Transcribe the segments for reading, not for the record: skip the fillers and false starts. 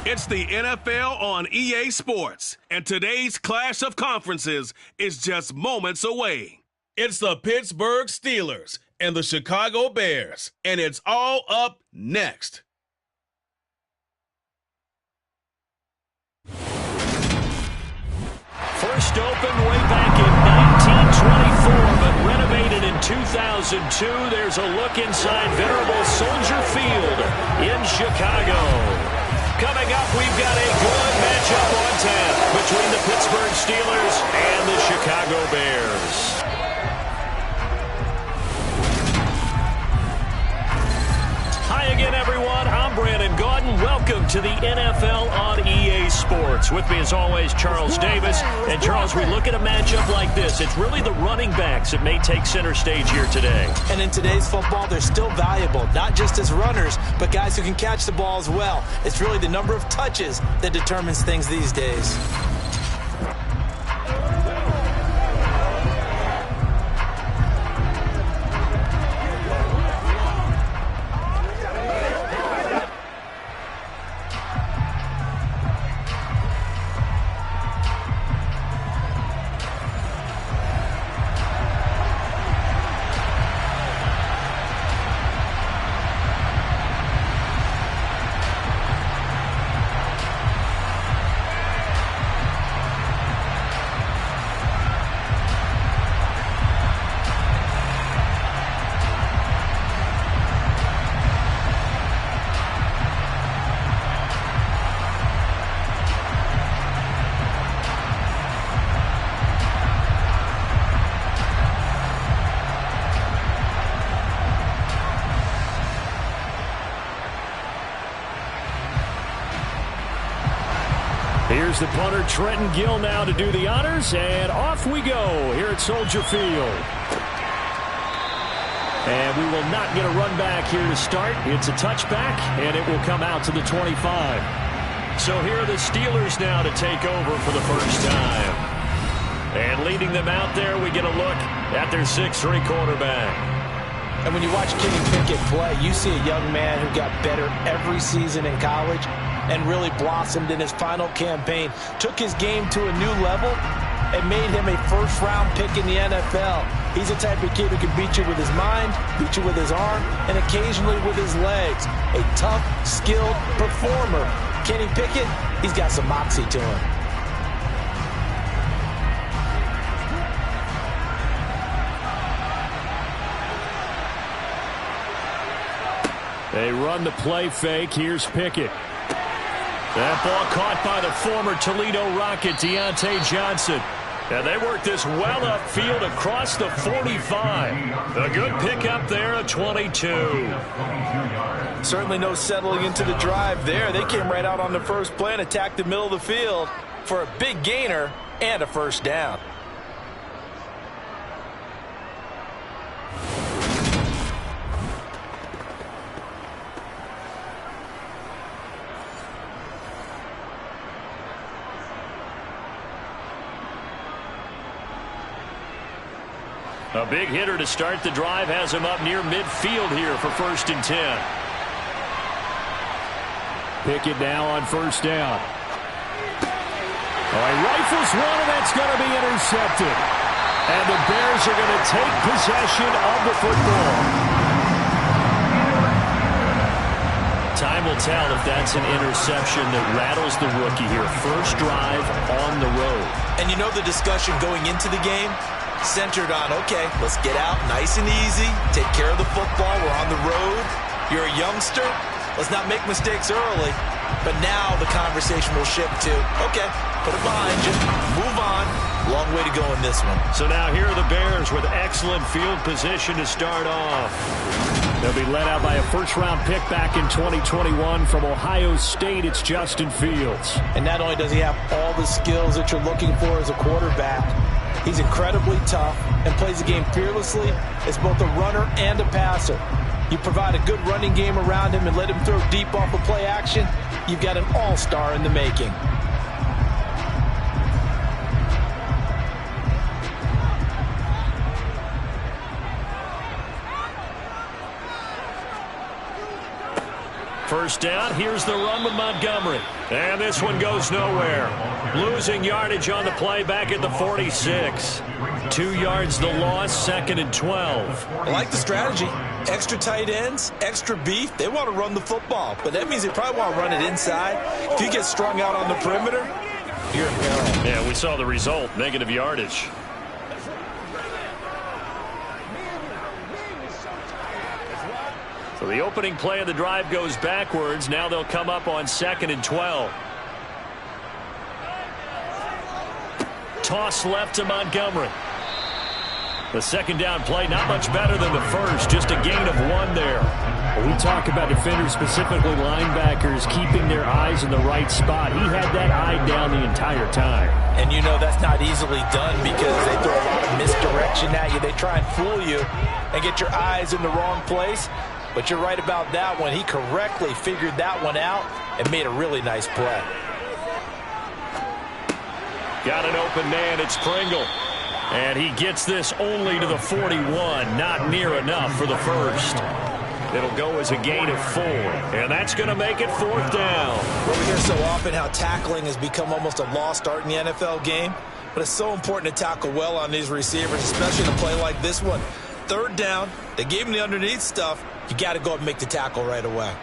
It's the NFL on EA Sports, and today's clash of conferences is just moments away. It's the Pittsburgh Steelers and the Chicago Bears, and it's all up next. First opened way back in 1924, but renovated in 2002. There's a look inside venerable Soldier Field in Chicago. Coming up, we've got a good matchup on tap between the Pittsburgh Steelers and the Chicago Bears. Hi again, everyone. I'm Brandon Gaudin. Welcome to the NFL on EA Sports. With me, as always, Charles Davis. And, Charles, we look at a matchup like this. It's really the running backs that may take center stage here today. And in today's football, they're still valuable, not just as runners, but guys who can catch the ball as well. It's really the number of touches that determines things these days. Here's the punter, Trenton Gill, now to do the honors, and off we go here at Soldier Field. And we will not get a run back here to start. It's a touchback, and it will come out to the 25. So here are the Steelers now to take over for the first time. And leading them out there, we get a look at their 6'3" quarterback. And when you watch Kenny Pickett play, you see a young man who got better every season in college and really blossomed in his final campaign, took his game to a new level, and made him a first-round pick in the NFL. He's the type of kid who can beat you with his mind, beat you with his arm, and occasionally with his legs. A tough, skilled performer. Kenny Pickett, he's got some moxie to him. They run the play fake. Here's Pickett. That ball caught by the former Toledo Rocket, Deontay Johnson. And they work this well upfield across the 45. A good pickup there, a 22. Certainly no settling into the drive there. They came right out on the first play and attacked the middle of the field for a big gainer and a first down. A big hitter to start the drive has him up near midfield here for 1st and 10. Pickett now on first down. Oh, he rifles one, and that's going to be intercepted. And the Bears are going to take possession of the football. Time will tell if that's an interception that rattles the rookie here. First drive on the road. And you know the discussion going into the game? Centered on, okay, let's get out nice and easy, take care of the football, we're on the road, you're a youngster, let's not make mistakes early. But now the conversation will shift to, okay, put it behind you, move on, long way to go in this one. So now here are the Bears with excellent field position to start off. They'll be led out by a first-round pick back in 2021 from Ohio State. It's Justin Fields. And not only does he have all the skills that you're looking for as a quarterback, he's incredibly tough and plays the game fearlessly as both a runner and a passer. You provide a good running game around him and let him throw deep off of play action, you've got an all-star in the making. First down, here's the run with Montgomery. And this one goes nowhere. Losing yardage on the play back at the 46. 2 yards the loss, 2nd and 12. I like the strategy. Extra tight ends, extra beef. They want to run the football, but that means they probably want to run it inside. If you get strung out on the perimeter, you're in peril. Yeah, we saw the result, negative yardage. So the opening play of the drive goes backwards. Now they'll come up on 2nd and 12. Toss left to Montgomery. The second down play, not much better than the first, just a gain of 1 there. Well, we talk about defenders, specifically linebackers, keeping their eyes in the right spot. He had that eye down the entire time. And you know that's not easily done because they throw a lot of misdirection at you. They try and fool you and get your eyes in the wrong place. But you're right about that one. He correctly figured that one out and made a really nice play. Got an open man. It's Pringle. And he gets this only to the 41. Not near enough for the first. It'll go as a gain of 4. And that's going to make it 4th down. Well, we hear so often how tackling has become almost a lost art in the NFL game. But it's so important to tackle well on these receivers, especially in a play like this one. 3rd down. They gave him the underneath stuff. You got to go up and make the tackle right away.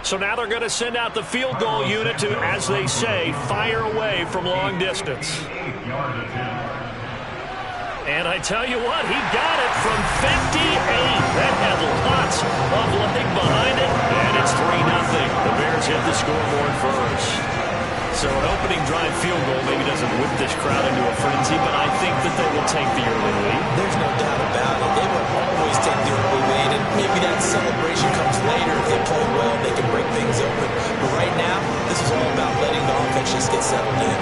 So now they're going to send out the field goal unit to, as they say, fire away from long distance. And I tell you what, he got it from 58. That had lots of leg behind it. And it's 3-0. The Bears hit the scoreboard first. So an opening drive field goal maybe doesn't whip this crowd into a frenzy, but I think that they will take the early lead. There's no doubt about it. They will always take the early lead, and maybe that celebration comes later. If they play well, they can break things open. But right now, this is all about letting the offense just get settled in.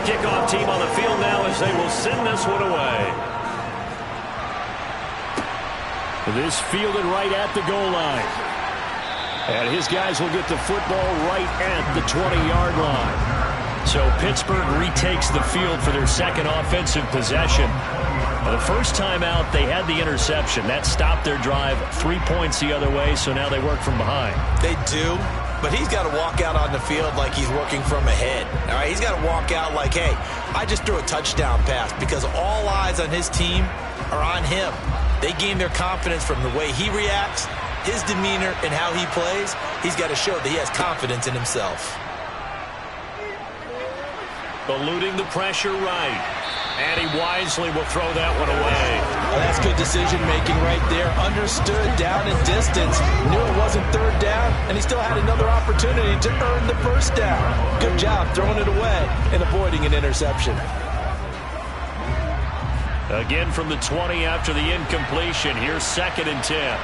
Kickoff team on the field now as they will send this one away. This fielded right at the goal line. And his guys will get the football right at the 20-yard line. So Pittsburgh retakes the field for their second offensive possession. The first time out, they had the interception. That stopped their drive 3 points the other way, so now they work from behind. They do. But he's got to walk out on the field like he's working from ahead. All right, he's got to walk out like, hey, I just threw a touchdown pass, because all eyes on his team are on him. They gain their confidence from the way he reacts, his demeanor, and how he plays. He's got to show that he has confidence in himself. Eluding the pressure right. And he wisely will throw that one away. Well, that's good decision-making right there. Understood down and distance. Knew it wasn't 3rd down, and he still had another opportunity to earn the 1st down. Good job throwing it away and avoiding an interception. Again from the 20 after the incompletion. Here's 2nd and 10.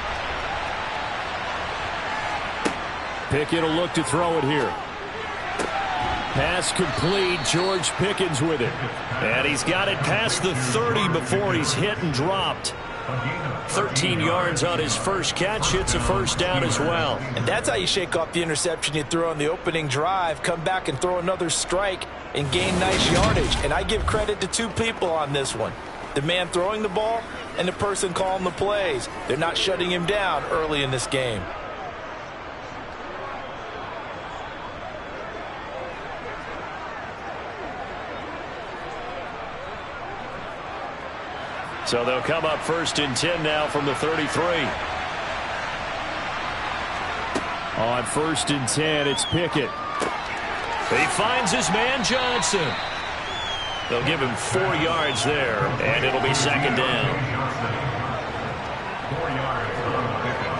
Pickett will look to throw it here. Pass complete. George Pickens with it. And he's got it past the 30 before he's hit and dropped. 13 yards on his first catch. It's a 1st down as well. And that's how you shake off the interception you threw on the opening drive. Come back and throw another strike and gain nice yardage. And I give credit to 2 people on this one. The man throwing the ball and the person calling the plays. They're not shutting him down early in this game. So they'll come up 1st and 10 now from the 33. On 1st and 10, it's Pickett. He finds his man Johnson. They'll give him 4 yards there, and it'll be 2nd down. 4 yards on Pickett.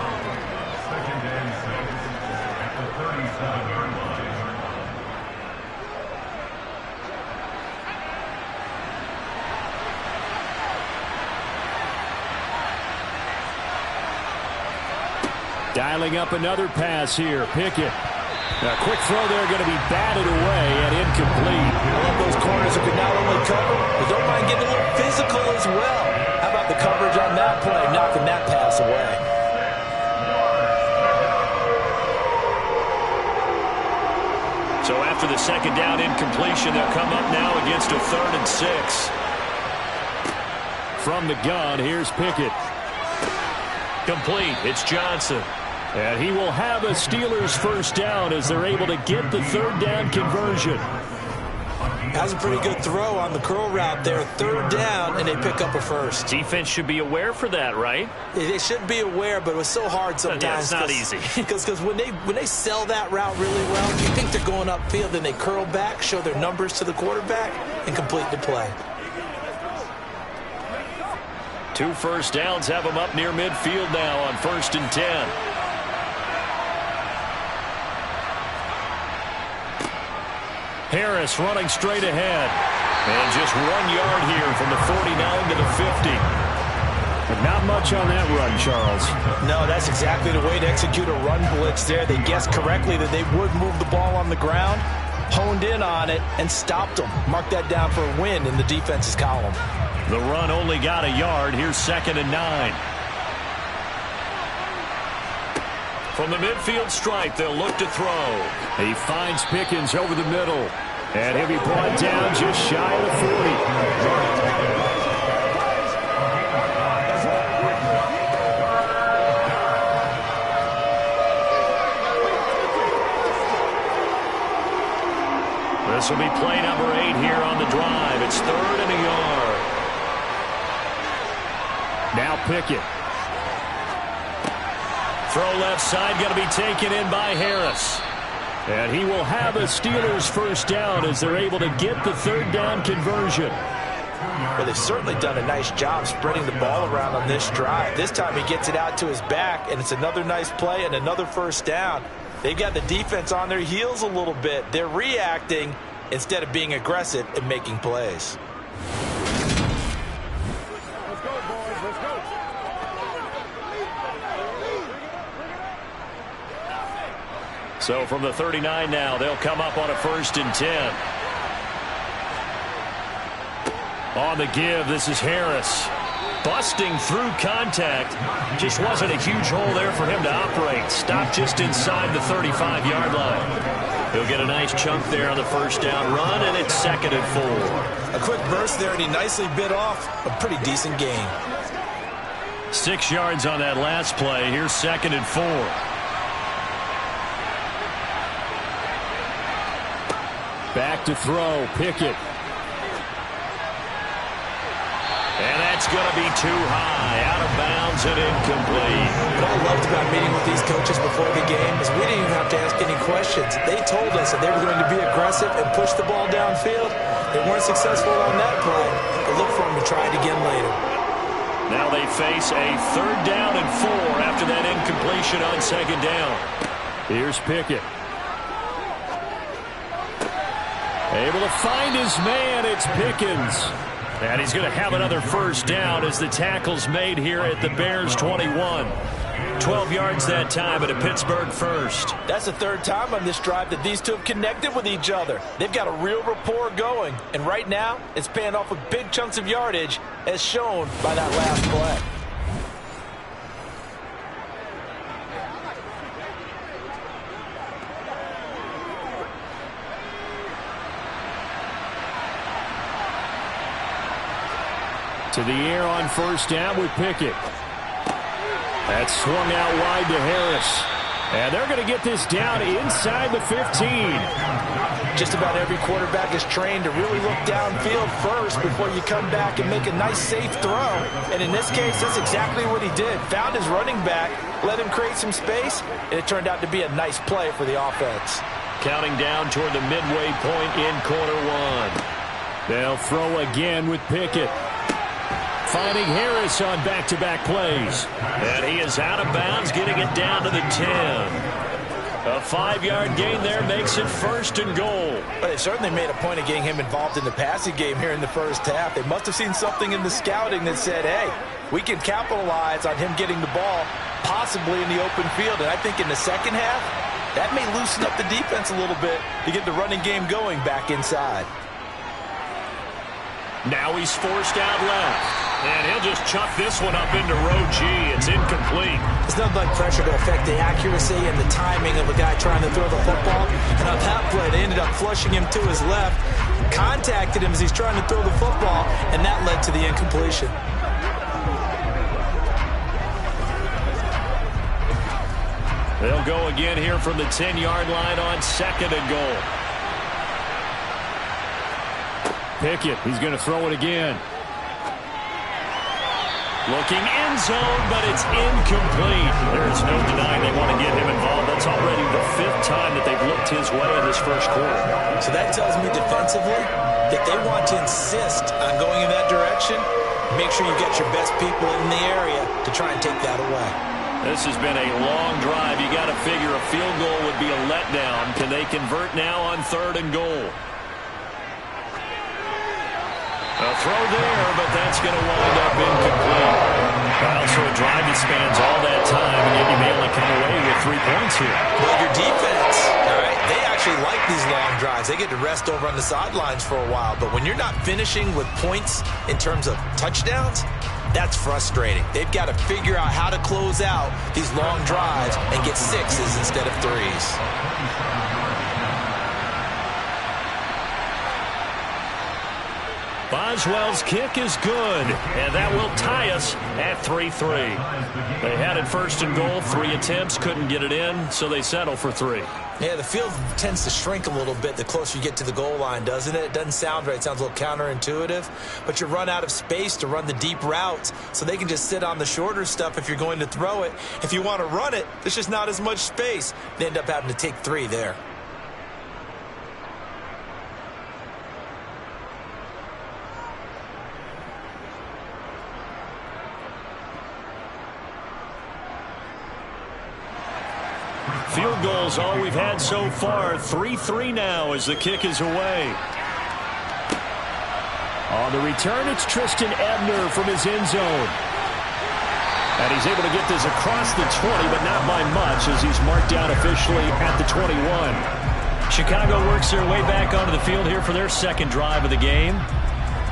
2nd and 6 at the 37-yard line. Dialing up another pass here. Pickett. A quick throw there, going to be batted away and incomplete. I love those corners who can not only cover, but don't mind getting a little physical as well. How about the coverage on that play, knocking that pass away? for the second down incompletion. They'll come up now against a 3rd and 6. From the gun, here's Pickett. Complete. It's Johnson. And he will have a Steelers first down as they're able to get the 3rd down conversion. Has a pretty good throw on the curl route there. 3rd down, and they pick up a first. Defense should be aware for that, right? They should be aware, but it was so hard sometimes. Yeah, it's not easy. Because when they sell that route really well, you think they're going upfield, then they curl back, show their numbers to the quarterback, and complete the play. 2 first downs have them up near midfield now on 1st and 10. Harris running straight ahead. And just 1 yard here from the 49 to the 50. But not much on that run, Charles. No, that's exactly the way to execute a run blitz there. They guessed correctly that they would move the ball on the ground, honed in on it, and stopped them. Mark that down for a win in the defense's column. The run only got a yard. Here's 2nd and 9. From the midfield stripe, they'll look to throw. He finds Pickens over the middle. And he'll be brought down just shy of the 40. This will be play number 8 here on the drive. It's 3rd and a yard. Now Pickett. Throw left side, going to be taken in by Harris. And he will have a Steelers first down as they're able to get the 3rd down conversion. Well, they've certainly done a nice job spreading the ball around on this drive. This time he gets it out to his back, and it's another nice play and another first down. They've got the defense on their heels a little bit. They're reacting instead of being aggressive and making plays. So from the 39 now, they'll come up on a 1st and 10. On the give, this is Harris. Busting through contact. Just wasn't a huge hole there for him to operate. Stopped just inside the 35-yard line. He'll get a nice chunk there on the first down run, and it's 2nd and 4. A quick burst there, and he nicely bit off a pretty decent gain. 6 yards on that last play. Here's 2nd and 4. Back to throw, Pickett. And that's going to be too high, out of bounds and incomplete. What I loved about meeting with these coaches before the game is we didn't even have to ask any questions. They told us that they were going to be aggressive and push the ball downfield. They weren't successful on that play, but look for them to try it again later. Now they face a 3rd down and 4 after that incompletion on 2nd down. Here's Pickett. Able to find his man, it's Pickens. And he's going to have another first down as the tackle's made here at the Bears 21. 12 yards that time at a Pittsburgh first. That's the 3rd time on this drive that these two have connected with each other. They've got a real rapport going. And right now, it's paying off with big chunks of yardage as shown by that last play. To the air on first down with Pickett. That's swung out wide to Harris. And they're going to get this down inside the 15. Just about every quarterback is trained to really look downfield first before you come back and make a nice, safe throw. And in this case, that's exactly what he did. Found his running back, let him create some space, and it turned out to be a nice play for the offense. Counting down toward the midway point in quarter 1. They'll throw again with Pickett. Finding Harris on back-to-back plays. And he is out of bounds, getting it down to the 10. A 5-yard gain there makes it 1st and goal. But they certainly made a point of getting him involved in the passing game here in the first half. They must have seen something in the scouting that said, hey, we can capitalize on him getting the ball, possibly in the open field. And I think in the second half, that may loosen up the defense a little bit to get the running game going back inside. Now he's forced out left. And he'll just chuck this one up into row G. It's incomplete. It's nothing like pressure to affect the accuracy and the timing of a guy trying to throw the football. And on that play, they ended up flushing him to his left, contacted him as he's trying to throw the football, and that led to the incompletion. They'll go again here from the 10-yard line on 2nd and goal. Pickett, he's going to throw it again. Looking end zone, but it's incomplete. There's no denying they want to get him involved. That's already the 5th time that they've looked his way in this first quarter. So that tells me defensively that they want to insist on going in that direction. Make sure you get your best people in the area to try and take that away. This has been a long drive. You got to figure a field goal would be a letdown. Can they convert now on 3rd and goal? A throw there, but that's going to wind up incomplete. Also a drive that spans all that time, and yet you may only come away with 3 points here. Well, your defense, all right, they actually like these long drives. They get to rest over on the sidelines for a while, but when you're not finishing with points in terms of touchdowns, that's frustrating. They've got to figure out how to close out these long drives and get 6s instead of 3s. Boswell's kick is good, and that will tie us at 3-3. They had it 1st and goal, 3 attempts, couldn't get it in, so they settle for 3. Yeah, the field tends to shrink a little bit the closer you get to the goal line, doesn't it? It doesn't sound right. It sounds a little counterintuitive, but you run out of space to run the deep routes, so they can just sit on the shorter stuff if you're going to throw it. If you want to run it, there's just not as much space. They end up having to take 3 there. Field goals all we've had so far. 3-3 now as the kick is away. On the return, it's Tristan Ebner from his end zone. And he's able to get this across the 20, but not by much as he's marked down officially at the 21. Chicago works their way back onto the field here for their 2nd drive of the game.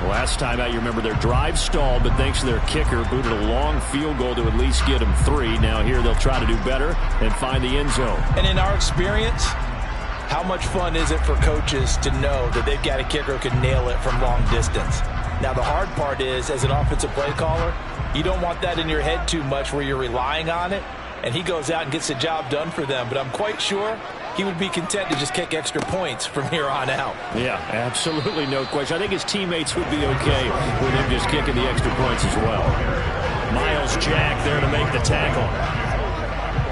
Last time out, you remember their drive stalled, but thanks to their kicker, booted a long field goal to at least get them 3. Now here they'll try to do better and find the end zone. And in our experience, how much fun is it for coaches to know that they've got a kicker who can nail it from long distance? Now the hard part is, as an offensive play caller, you don't want that in your head too much where you're relying on it, and he goes out and gets the job done for them. But I'm quite sure he would be content to just kick extra points from here on out. Yeah, absolutely no question. I think his teammates would be okay with him just kicking the extra points as well. Miles Jack there to make the tackle.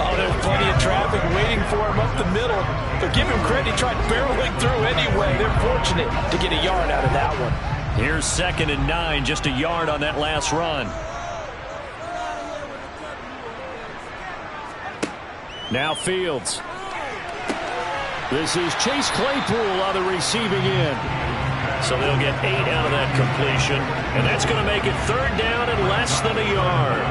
Oh, there's plenty of traffic waiting for him up the middle. But give him credit, he tried barreling through anyway. They're fortunate to get a yard out of that one. Here's 2nd and 9, just a yard on that last run. Now Fields. This is Chase Claypool on the receiving end. So they'll get 8 out of that completion, and that's going to make it 3rd down and less than a yard.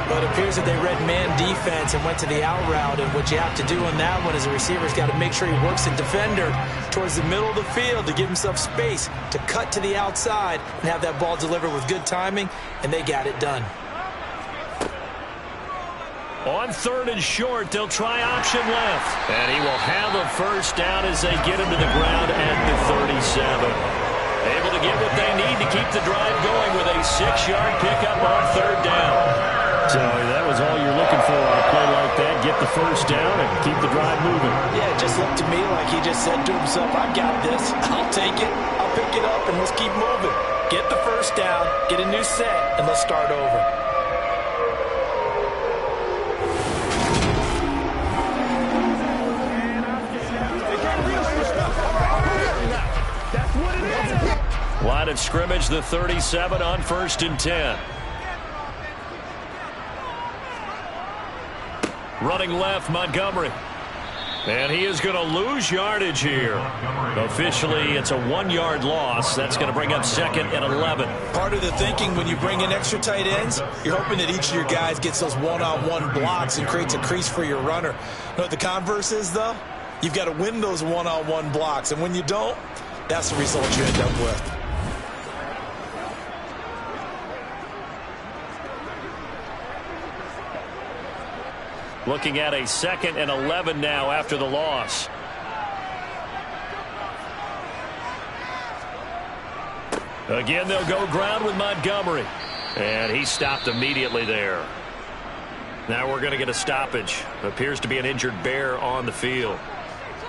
But it appears that they read man defense and went to the out route, and what you have to do on that one is the receiver's got to make sure he works the defender towards the middle of the field to give himself space to cut to the outside and have that ball delivered with good timing, and they got it done. On 3rd and short, they'll try option left. And he will have a 1st down as they get him to the ground at the 37. Able to get what they need to keep the drive going with a 6-yard pickup on 3rd down. So that was all you're looking for on a play like that. Get the 1st down and keep the drive moving. Yeah, it just looked to me like he just said to himself, I've got this. I'll take it. I'll pick it up, and let's keep moving. Get the 1st down, get a new set, and let's start over. Line of scrimmage, the 37 on 1st and 10. Running left, Montgomery. And he is going to lose yardage here. Officially, it's a 1-yard loss. That's going to bring up 2nd and 11. Part of the thinking when you bring in extra tight ends, you're hoping that each of your guys gets those one-on-one blocks and creates a crease for your runner. You know what the converse is, though? You've got to win those one-on-one blocks. And when you don't, that's the result you end up with. Looking at a 2nd and 11 now after the loss. Again, they'll go ground with Montgomery. And he stopped immediately there. Now we're going to get a stoppage. Appears to be an injured Bear on the field.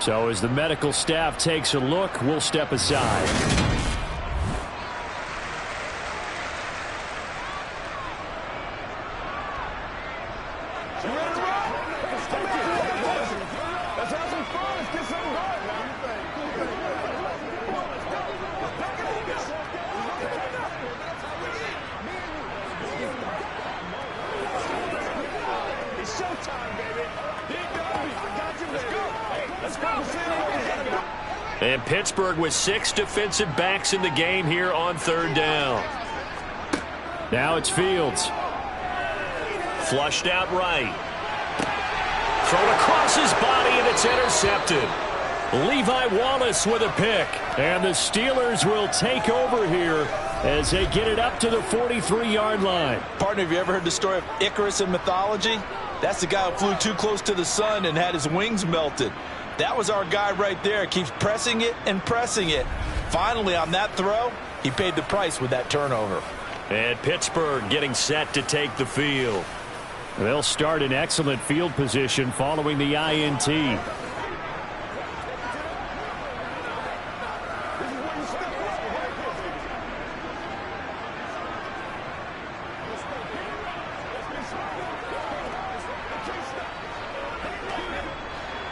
So as the medical staff takes a look, we'll step aside. And Pittsburgh with 6 defensive backs in the game here on 3rd down. Now it's Fields. Flushed out right. Thrown across his body, and it's intercepted. Levi Wallace with a pick. And the Steelers will take over here as they get it up to the 43-yard line. Partner, have you ever heard the story of Icarus in mythology? That's the guy who flew too close to the sun and had his wings melted. That was our guy right there. Keeps pressing it and pressing it. Finally, on that throw, he paid the price with that turnover. And Pittsburgh getting set to take the field. They'll start in excellent field position following the INT.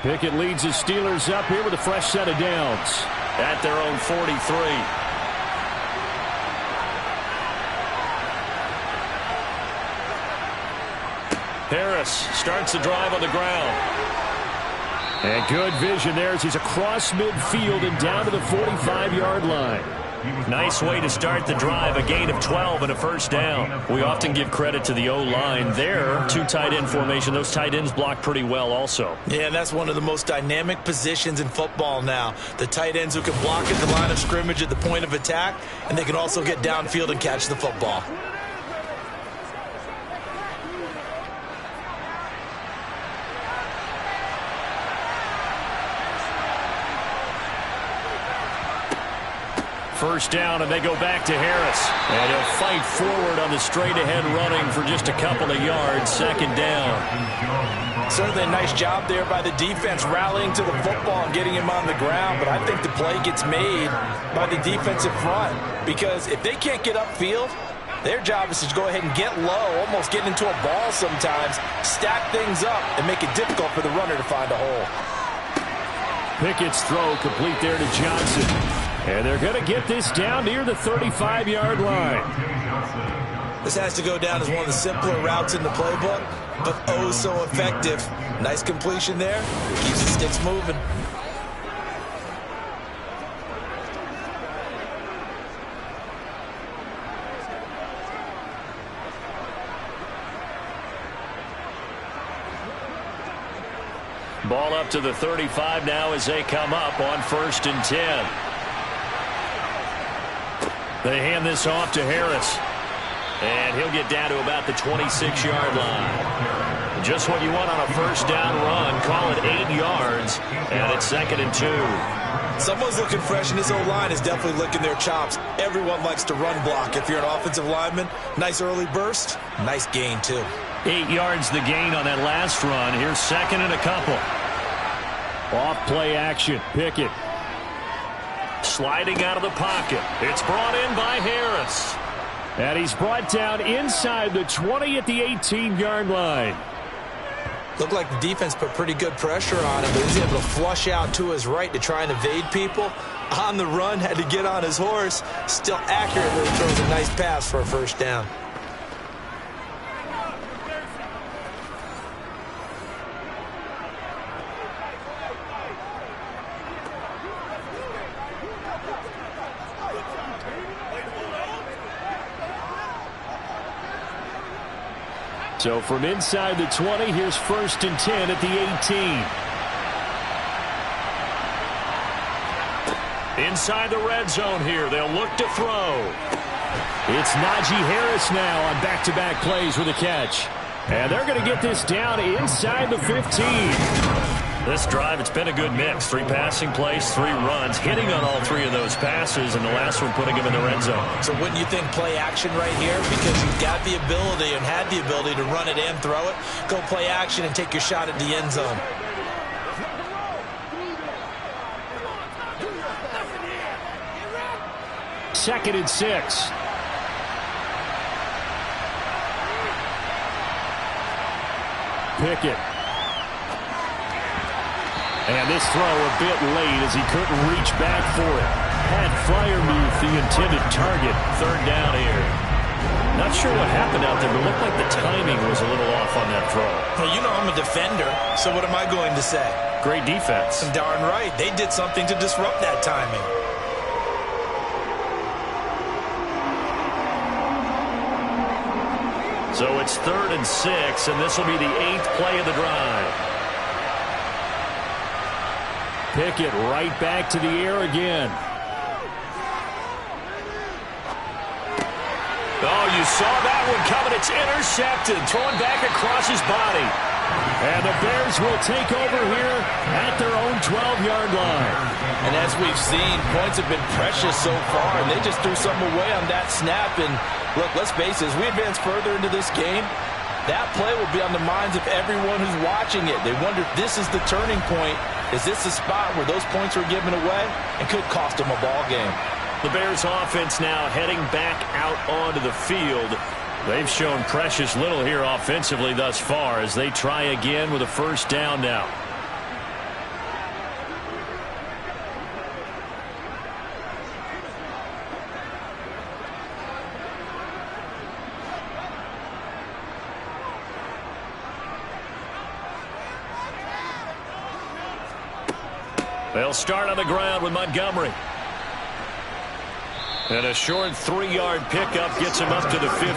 Pickett leads the Steelers up here with a fresh set of downs. At their own 43. Harris starts the drive on the ground. And good vision there as he's across midfield and down to the 45-yard line. Nice way to start the drive, a gain of 12 and a first down. We often give credit to the O-line there. 2 tight end formation. Those tight ends block pretty well also. Yeah, and that's one of the most dynamic positions in football now. The tight ends who can block at the line of scrimmage at the point of attack, and they can also get downfield and catch the football. First down, and they go back to Harris. And he'll fight forward on the straight-ahead running for just a couple of yards. 2nd down. Certainly a nice job there by the defense rallying to the football and getting him on the ground. But I think the play gets made by the defensive front. Because if they can't get upfield, their job is to go ahead and get low, almost get into a ball sometimes, stack things up, and make it difficult for the runner to find a hole. Pickett's throw complete there to Johnson. And they're going to get this down near the 35-yard line. This has to go down as one of the simpler routes in the playbook, but oh so effective. Nice completion there. Keeps the sticks moving. Ball up to the 35 now as they come up on 1st and 10. They hand this off to Harris. And he'll get down to about the 26-yard line. Just what you want on a first down run. Call it 8 yards. And it's 2nd and 2. Someone's looking fresh, and his O-line is definitely licking their chops. Everyone likes to run block. If you're an offensive lineman, nice early burst, nice gain, too. 8 yards the gain on that last run. Here's 2nd and a couple. Off play action. Pickett. Sliding out of the pocket. It's brought in by Harris. And he's brought down inside the 20 at the 18-yard line. Looked like the defense put pretty good pressure on him, but he's able to flush out to his right to try and evade people. On the run, had to get on his horse. Still accurately throws a nice pass for a first down. So from inside the 20, here's 1st and 10 at the 18. Inside the red zone here. They'll look to throw. It's Najee Harris now on back-to-back plays with a catch. And they're going to get this down inside the 15. This drive, it's been a good mix. 3 passing plays, 3 runs, hitting on all 3 of those passes, and the last one putting him in the red zone. So wouldn't you think play action right here? Because you've got the ability and had the ability to run it and throw it. Go play action and take your shot at the end zone. Second and 6. Pickett. And this throw a bit late as he couldn't reach back for it. Pat Freiermuth, the intended target. 3rd down here. Not sure what happened out there, but it looked like the timing was a little off on that throw. Well, you know I'm a defender, so what am I going to say? Great defense. Darn right. They did something to disrupt that timing. So it's 3rd and 6, and this will be the 8th play of the drive. Pickett right back to the air again. Oh, you saw that one coming. It's intercepted. Throwing back across his body. And the Bears will take over here at their own 12-yard line. And as we've seen, points have been precious so far, and they just threw something away on that snap. And look, let's face it, as we advance further into this game, that play will be on the minds of everyone who's watching it. They wonder if this is the turning point. Is this the spot where those points were given away and could cost them a ball game? The Bears offense now heading back out onto the field. They've shown precious little here offensively thus far as they try again with a 1st down now. They'll start on the ground with Montgomery. And a short 3-yard pickup gets him up to the 15.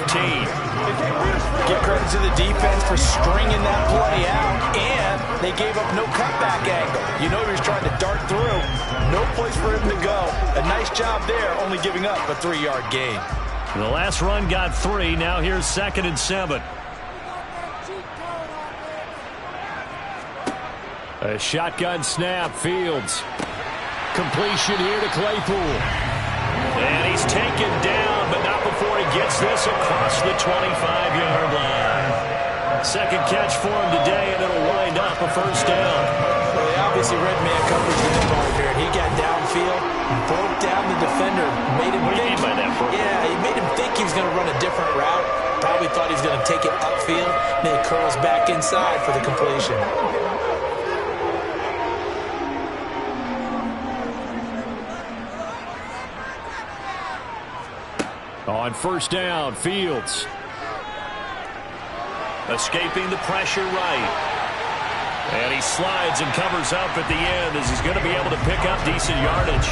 Give credit to the defense for stringing that play out, and they gave up no cutback angle. You know he was trying to dart through. No place for him to go. A nice job there, only giving up a 3-yard gain. The last run got 3. Now here's 2nd and 7. A shotgun snap. Fields. Completion here to Claypool. And he's taken down, but not before he gets this across the 25-yard line. Second catch for him today, and it'll wind up a 1st down. Well, they obviously read man coverage in the ball here. He got downfield, broke down the defender, made him think. What do you mean by that, bro? Yeah, he made him think he was going to run a different route. Probably thought he was going to take it upfield, and then it curls back inside for the completion. On 1st down, Fields. Escaping the pressure right. And he slides and covers up at the end as he's going to be able to pick up decent yardage.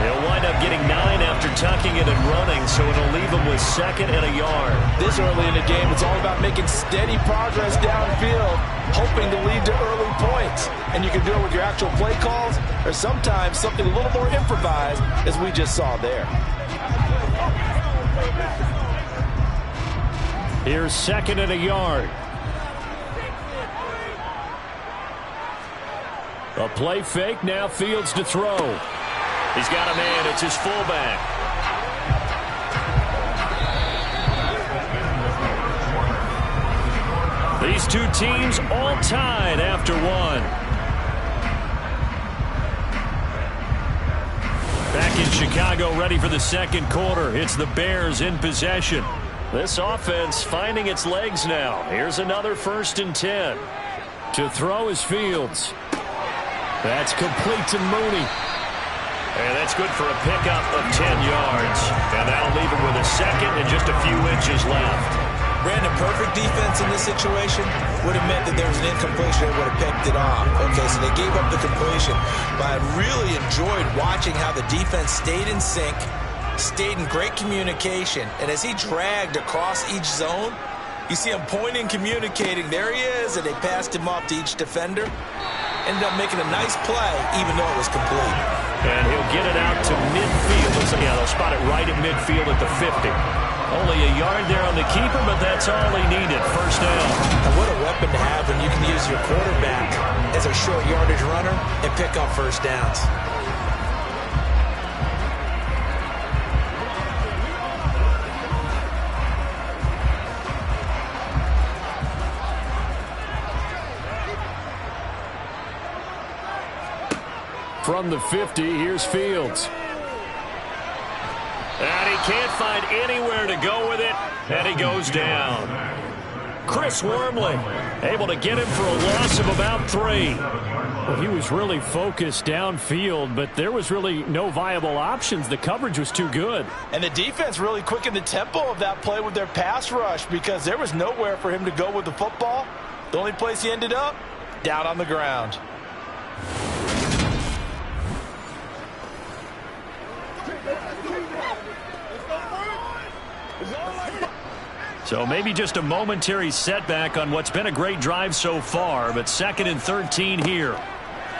He'll wind up getting 9 after tucking it and running, so it'll leave him with 2nd and a yard. This early in the game, it's all about making steady progress downfield, hoping to lead to early points. And you can do it with your actual play calls, or sometimes something a little more improvised, as we just saw there. Here's 2nd and a yard. A play fake, now Fields to throw. He's got a man, it's his fullback. These two teams all tied after 1. Back in Chicago, ready for the 2nd quarter. It's the Bears in possession. This offense finding its legs now. Here's another 1st and 10. To throw is Fields. That's complete to Mooney. And that's good for a pickup of 10 yards. And that'll leave him with a 2nd and just a few inches left. Brandon, perfect defense in this situation would have meant that there was an incompletion and would have picked it off. Okay, so they gave up the completion. But I really enjoyed watching how the defense stayed in sync, stayed in great communication. And as he dragged across each zone, you see him pointing, communicating. There he is, and they passed him off to each defender. Ended up making a nice play, even though it was complete. And he'll get it out to midfield. Yeah, they'll spot it right at midfield at the 50. Only a yard there on the keeper, but that's all he needed. First down. And what a weapon to have when you can use your quarterback as a short yardage runner and pick up first downs. From the 50, here's Fields. And he can't find anywhere to go with it, and he goes down. Chris Wormley able to get him for a loss of about 3. Well, he was really focused downfield, but there was really no viable options. The coverage was too good. And the defense really quickened the tempo of that play with their pass rush because there was nowhere for him to go with the football. The only place he ended up, down on the ground. So maybe just a momentary setback on what's been a great drive so far, but 2nd and 13 here.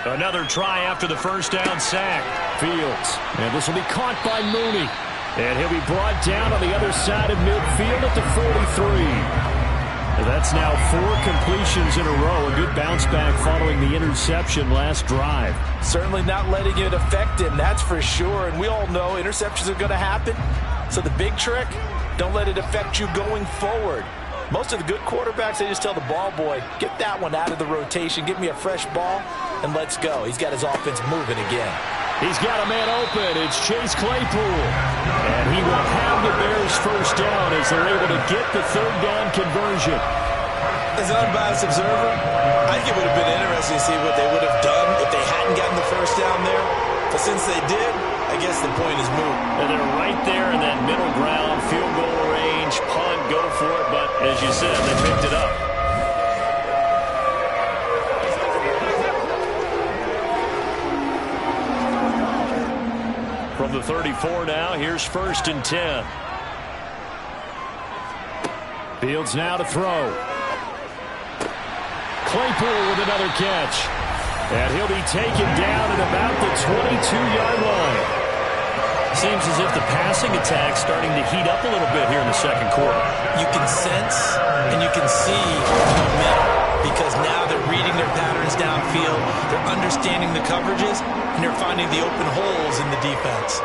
Another try after the first down sack. Fields, and this will be caught by Mooney. And he'll be brought down on the other side of midfield at the 43. That's now 4 completions in a row. A good bounce back following the interception last drive. Certainly not letting it affect him, that's for sure. And we all know interceptions are going to happen. So the big trick, don't let it affect you going forward. Most of the good quarterbacks, they just tell the ball boy, get that one out of the rotation, give me a fresh ball, and let's go. He's got his offense moving again. He's got a man open. It's Chase Claypool. And he will have the Bears first down as they're able to get the 3rd down conversion. As an unbiased observer, I think it would have been interesting to see what they would have done if they hadn't gotten the first down there. But since they did, I guess the point is moot. And they're right there in that middle ground, field goal range, punt, go for it. But as you said, they picked it up. From the 34 now, here's 1st and 10. Fields now to throw. Claypool with another catch. And he'll be taken down at about the 22-yard line. Seems as if the passing attack's starting to heat up a little bit here in the 2nd quarter. You can sense and you can see momentum because now they're reading their patterns downfield, they're understanding the coverages, and they're finding the open holes in the defense.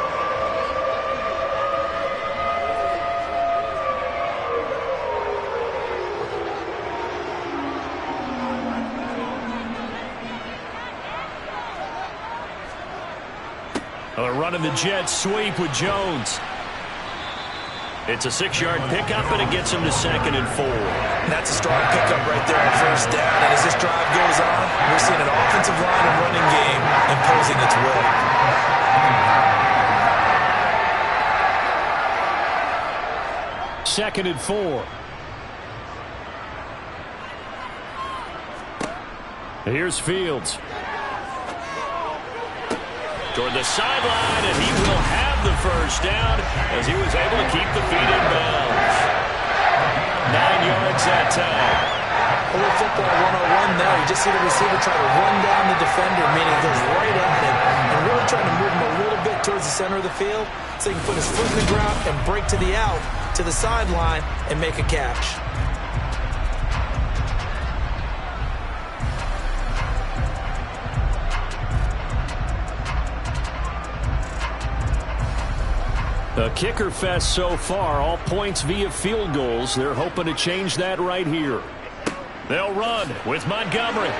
They're running the jet sweep with Jones. It's a 6-yard pickup, and it gets him to 2nd and 4. That's a strong pickup right there on first down. And as this drive goes on, we're seeing an offensive line and running game imposing its will. Second and 4. Here's Fields. Toward the sideline, and he will have the first down as he was able to keep the feet in bounds. 9 yards that time. A little football 101 there. You just see the receiver try to run down the defender, meaning he goes right at him and really trying to move him a little bit towards the center of the field so he can put his foot in the ground and break to the out, to the sideline, and make a catch. A kicker fest so far, all points via field goals. They're hoping to change that right here. They'll run with Montgomery.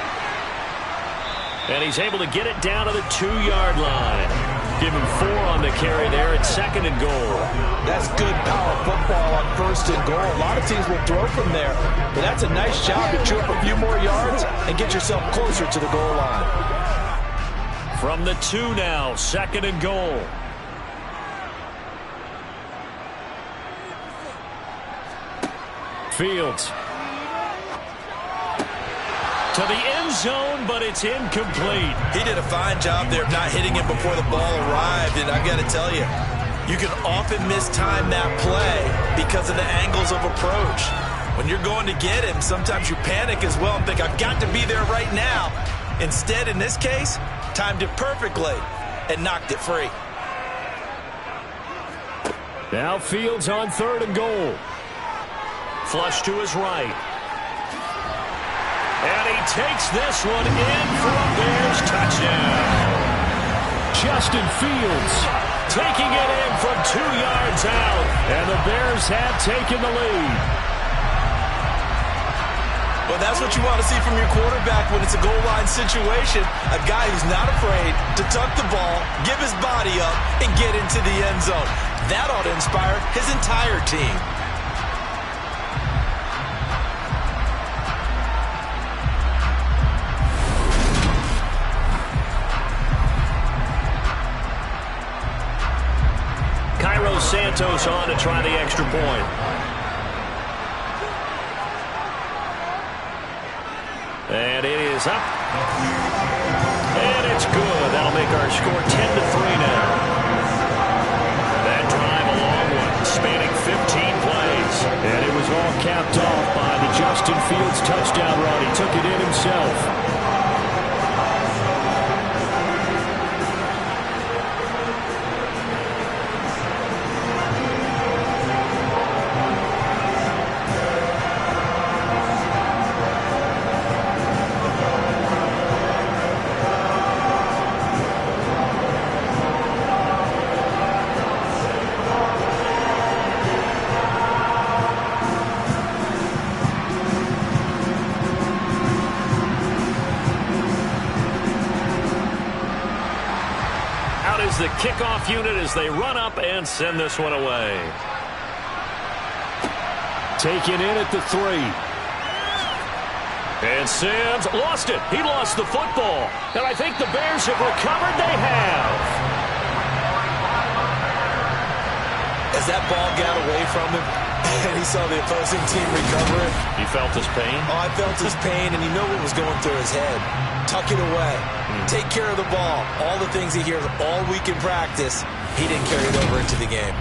And he's able to get it down to the 2-yard line. Give him 4 on the carry there at 2nd and goal. That's good power football on 1st and goal. A lot of teams will throw from there, but that's a nice job to chew up a few more yards and get yourself closer to the goal line. From the 2 now, 2nd and goal. Fields. To the end zone, but it's incomplete. He did a fine job there of not hitting it before the ball arrived, and I've got to tell you, you can often mistime that play because of the angles of approach. When you're going to get him, sometimes you panic as well and think, I've got to be there right now. Instead, in this case, timed it perfectly and knocked it free. Now Fields on 3rd and goal. Flush to his right. And he takes this one in for a Bears touchdown. Justin Fields taking it in from 2 yards out. And the Bears have taken the lead. Well, that's what you want to see from your quarterback when it's a goal line situation. A guy who's not afraid to tuck the ball, give his body up, and get into the end zone. That ought to inspire his entire team. Santos on to try the extra point. And it is up. And it's good. That'll make our score 10-3 now. That drive, a long one, spanning 15 plays. And it was all capped off by the Justin Fields touchdown run. He took it in himself. The kickoff unit as they run up and send this one away. Taken in at the 3. And Sims lost it. He lost the football. And I think the Bears have recovered. They have. As that ball got away from him and he saw the opposing team recover it. You felt his pain? Oh, I felt his pain, and you know what was going through his head. Tuck it away. Take care of the ball. All the things he hears all week in practice, he didn't carry it over into the game.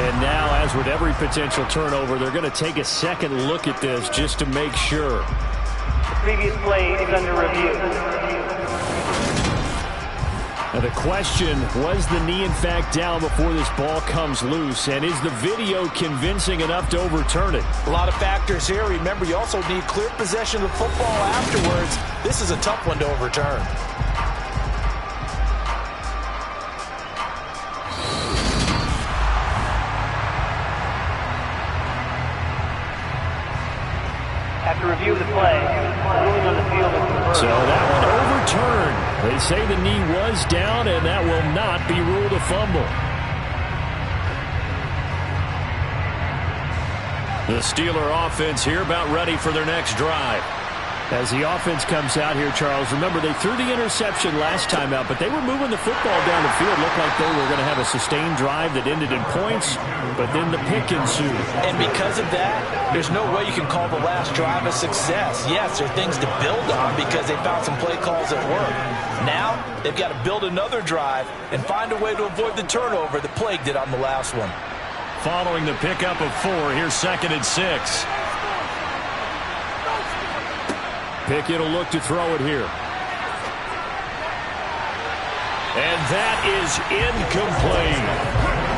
And now, as with every potential turnover, they're going to take a second look at this just to make sure. The previous play is under review. Now the question, was the knee in fact down before this ball comes loose? And is the video convincing enough to overturn it? A lot of factors here. Remember, you also need clear possession of the football afterwards. This is a tough one to overturn. After review of the play, ruling on the field is reversed. So that one overturned. They say the knee was down, and that will not be ruled a fumble. The Steeler offense here about ready for their next drive. As the offense comes out here, Charles, remember they threw the interception last time out, but they were moving the football down the field. Looked like they were going to have a sustained drive that ended in points, but then the pick ensued. And because of that, there's no way you can call the last drive a success. Yes, there are things to build on because they found some play calls that work. Now, they've got to build another drive and find a way to avoid the turnover that plagued it on the last one. Following the pickup of 4, here's 2nd and 6. Pickett will look to throw it here. And that is incomplete.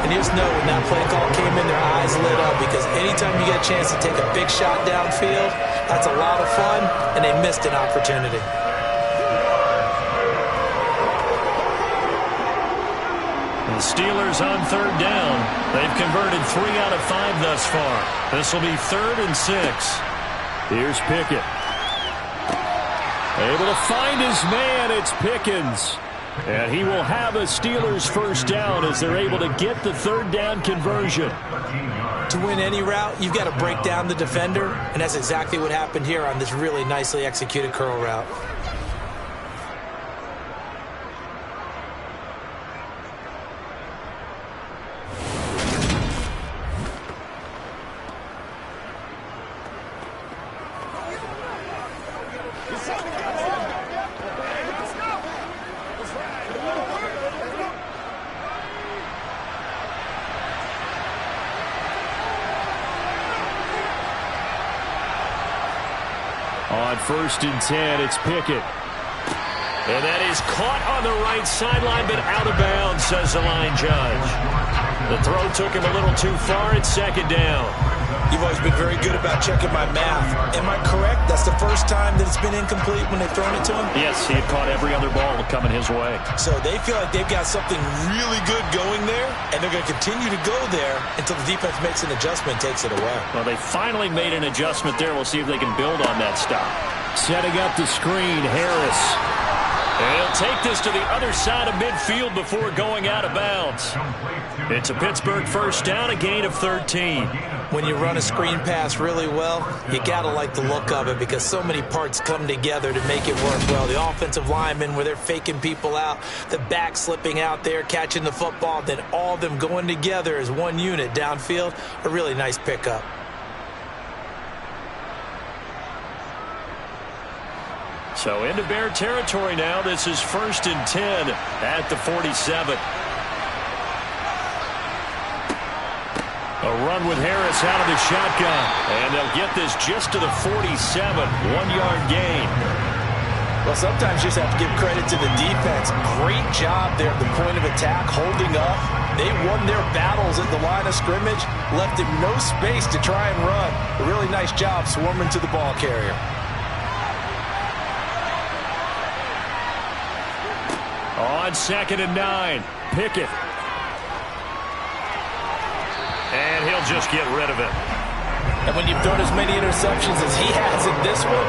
And you just know when that play call came in, their eyes lit up because anytime you get a chance to take a big shot downfield, that's a lot of fun, and they missed an opportunity. The Steelers on 3rd down. They've converted 3 out of 5 thus far. This will be 3rd and 6. Here's Pickett. Able to find his man, it's Pickens. And he will have a Steelers first down as they're able to get the 3rd down conversion. To win any route, you've got to break down the defender, and that's exactly what happened here on this really nicely executed curl route. On 1st and 10, it's Pickett. And that is caught on the right sideline, but out of bounds, says the line judge. The throw took him a little too far. It's second down. You've always been very good about checking my math. Am I correct? That's the first time that it's been incomplete when they've thrown it to him? Yes, he had caught every other ball coming his way. So they feel like they've got something really good going there, and they're going to continue to go there until the defense makes an adjustment and takes it away. Well, they finally made an adjustment there. We'll see if they can build on that stop. Setting up the screen, Harris. And he'll take this to the other side of midfield before going out of bounds. It's a Pittsburgh first down, a gain of 13. When you run a screen pass really well, you got to like the look of it because so many parts come together to make it work well. The offensive linemen, where they're faking people out, the back slipping out there, catching the football, then all of them going together as one unit downfield, a really nice pickup. So into Bear territory now. This is 1st and 10 at the 47. A run with Harris out of the shotgun. And they'll get this just to the 47. 1-yard gain. Well, sometimes you just have to give credit to the defense. Great job there at the point of attack, holding up. They won their battles at the line of scrimmage, left him no space to try and run. A really nice job swarming to the ball carrier. On 2nd and 9, Pickett. And he'll just get rid of it. And when you've thrown as many interceptions as he has in this one,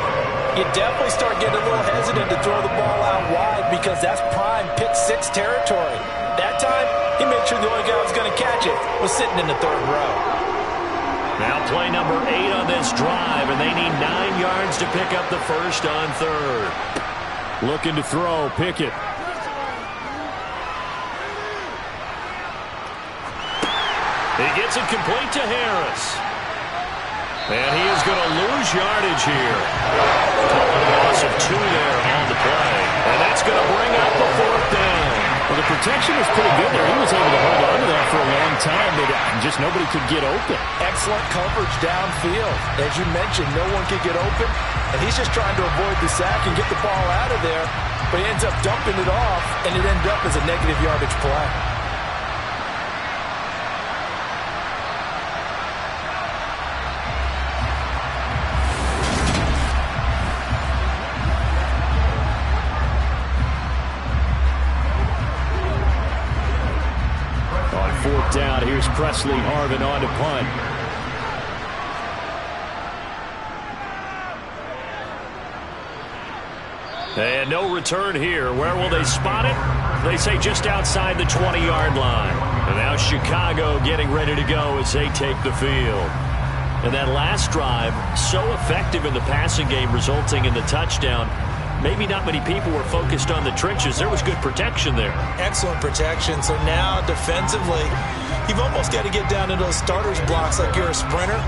you definitely start getting a little hesitant to throw the ball out wide because that's prime pick 6 territory. That time, he made sure the only guy who was going to catch it was sitting in the 3rd row. Now play number 8 on this drive, and they need 9 yards to pick up the first on 3rd. Looking to throw, Pickett. He gets it complete to Harris. And he is going to lose yardage here. Calling a loss of 2 there on the play. And that's going to bring up the 4th down. Well, the protection was pretty good there. He was able to hold on to that for a long time, but just nobody could get open. Excellent coverage downfield. As you mentioned, no one could get open, and he's just trying to avoid the sack and get the ball out of there, but he ends up dumping it off, and it ended up as a negative yardage play. Down. Here's Presley Harvin on to punt. And no return here. Where will they spot it? They say just outside the 20-yard line. And now Chicago getting ready to go as they take the field. And that last drive, so effective in the passing game, resulting in the touchdown. Maybe not many people were focused on the trenches. There was good protection there. Excellent protection. So now defensively, you've almost got to get down to those starters blocks like you're a sprinter.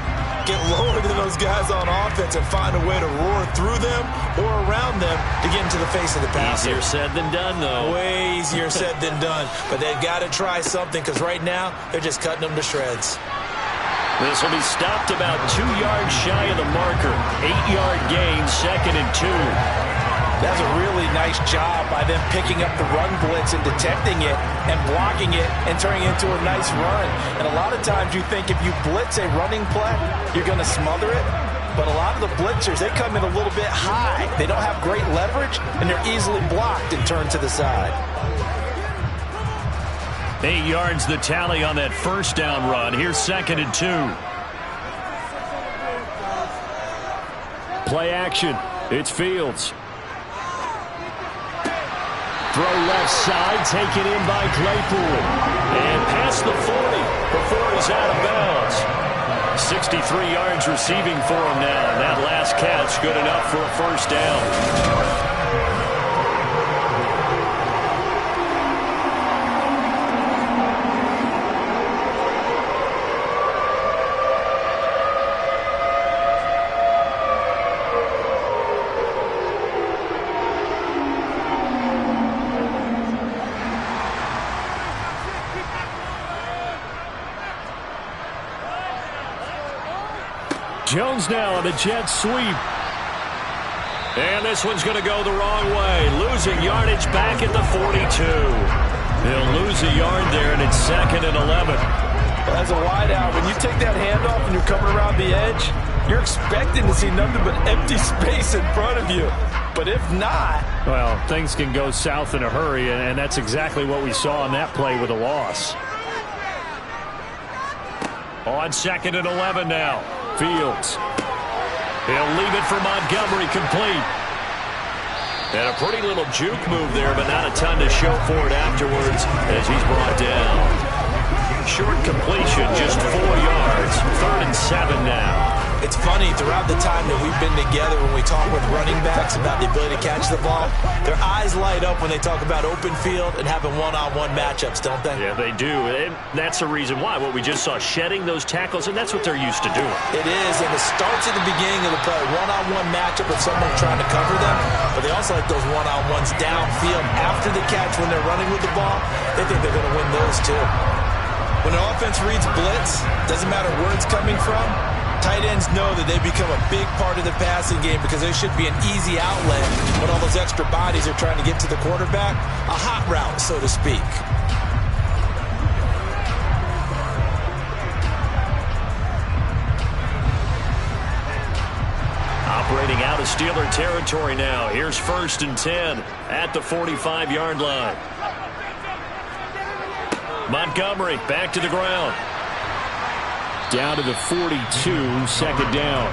Get lower than those guys on offense and find a way to roar through them or around them to get into the face of the passer. Easier said than done, though. Way easier said than done. But they've got to try something because right now they're just cutting them to shreds. This will be stopped about 2 yards shy of the marker. 8-yard gain, 2nd and 2. That's a really nice job by them picking up the run blitz and detecting it and blocking it and turning it into a nice run. And a lot of times you think if you blitz a running play, you're going to smother it. But a lot of the blitzers, they come in a little bit high. They don't have great leverage, and they're easily blocked and turned to the side. 8 yards the tally on that first down run. Here's 2nd and 2. Play action. It's Fields. Throw left side, taken in by Claypool. And past the 40 before he's out of bounds. 63 yards receiving for him now. And that last catch good enough for a first down. Jones now on the jet sweep. And this one's going to go the wrong way. Losing yardage back at the 42. They'll lose a yard there, and it's 2nd and 11. As a wideout, when you take that handoff and you're coming around the edge, you're expecting to see nothing but empty space in front of you. But if not... Well, things can go south in a hurry, and that's exactly what we saw on that play with a loss. On 2nd and 11 now. Fields. He'll leave it for Montgomery, complete. And a pretty little juke move there, but not a ton to show for it afterwards as he's brought down. Short completion, just 4 yards. 3rd and 7 now. It's funny, throughout the time that we've been together, when we talk with running backs about the ability to catch the ball, their eyes light up when they talk about open field and having one-on-one matchups, don't they? Yeah, they do. And that's the reason why. What we just saw, shedding those tackles, and that's what they're used to doing. It is, and it starts at the beginning of the play. One-on-one matchup with someone trying to cover them, but they also like those one-on-ones downfield after the catch when they're running with the ball. They think they're going to win those too. When an offense reads blitz, doesn't matter where it's coming from, tight ends know that they become a big part of the passing game because there should be an easy outlet when all those extra bodies are trying to get to the quarterback. A hot route, so to speak. Operating out of Steeler territory now. Here's 1st and 10 at the 45-yard line. Montgomery back to the ground. Down to the 42, 2nd down.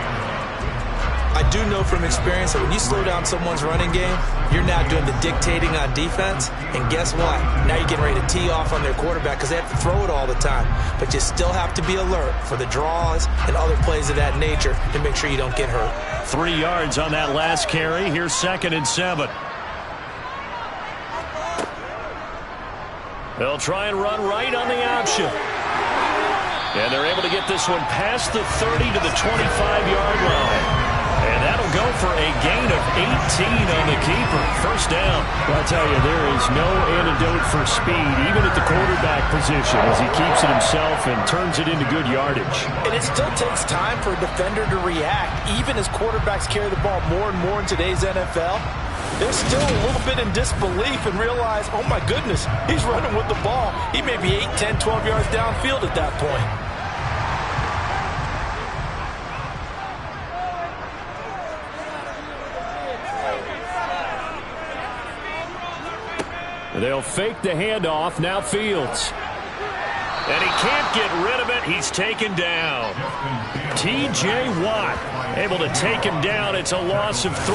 I do know from experience that when you slow down someone's running game, you're now doing the dictating on defense. And guess what? Now you're getting ready to tee off on their quarterback because they have to throw it all the time. But you still have to be alert for the draws and other plays of that nature to make sure you don't get hurt. 3 yards on that last carry. Here's 2nd and 7. They'll try and run right on the option. And they're able to get this one past the 30 to the 25-yard line. And that'll go for a gain of 18 on the keeper. 1st down. Well, I'll tell you, there is no antidote for speed, even at the quarterback position, as he keeps it himself and turns it into good yardage. And it still takes time for a defender to react, even as quarterbacks carry the ball more and more in today's NFL. They're still a little bit in disbelief and realize, oh my goodness, he's running with the ball. He may be 8, 10, 12 yards downfield at that point. They'll fake the handoff. Now Fields. And he can't get rid of it. He's taken down. T.J. Watt able to take him down. It's a loss of 3.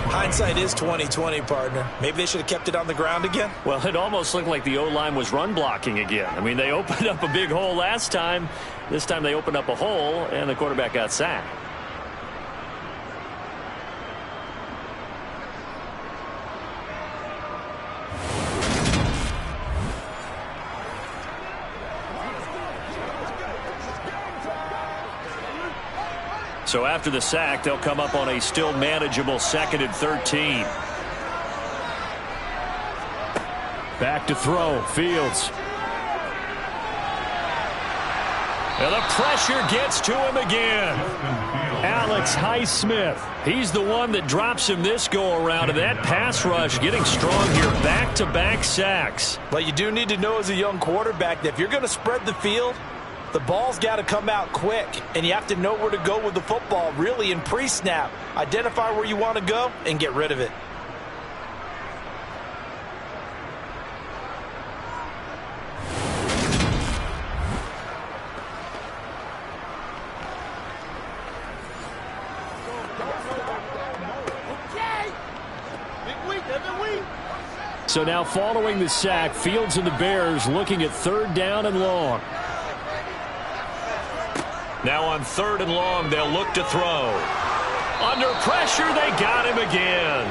Hindsight is 20/20, partner. Maybe they should have kept it on the ground again. Well, it almost looked like the O-line was run blocking again. I mean, they opened up a big hole last time. This time they opened up a hole, and the quarterback got sacked. So after the sack, they'll come up on a still manageable 2nd and 13. Back to throw. Fields. And the pressure gets to him again. Alex Highsmith. He's the one that drops him this go-around, and that pass rush getting strong here. Back-to-back sacks. But you do need to know as a young quarterback that if you're going to spread the field, the ball's got to come out quick, and you have to know where to go with the football, really, in pre-snap. Identify where you want to go and get rid of it. So now following the sack, Fields and the Bears looking at 3rd down and long. Now on 3rd and long, they'll look to throw. Under pressure, they got him again.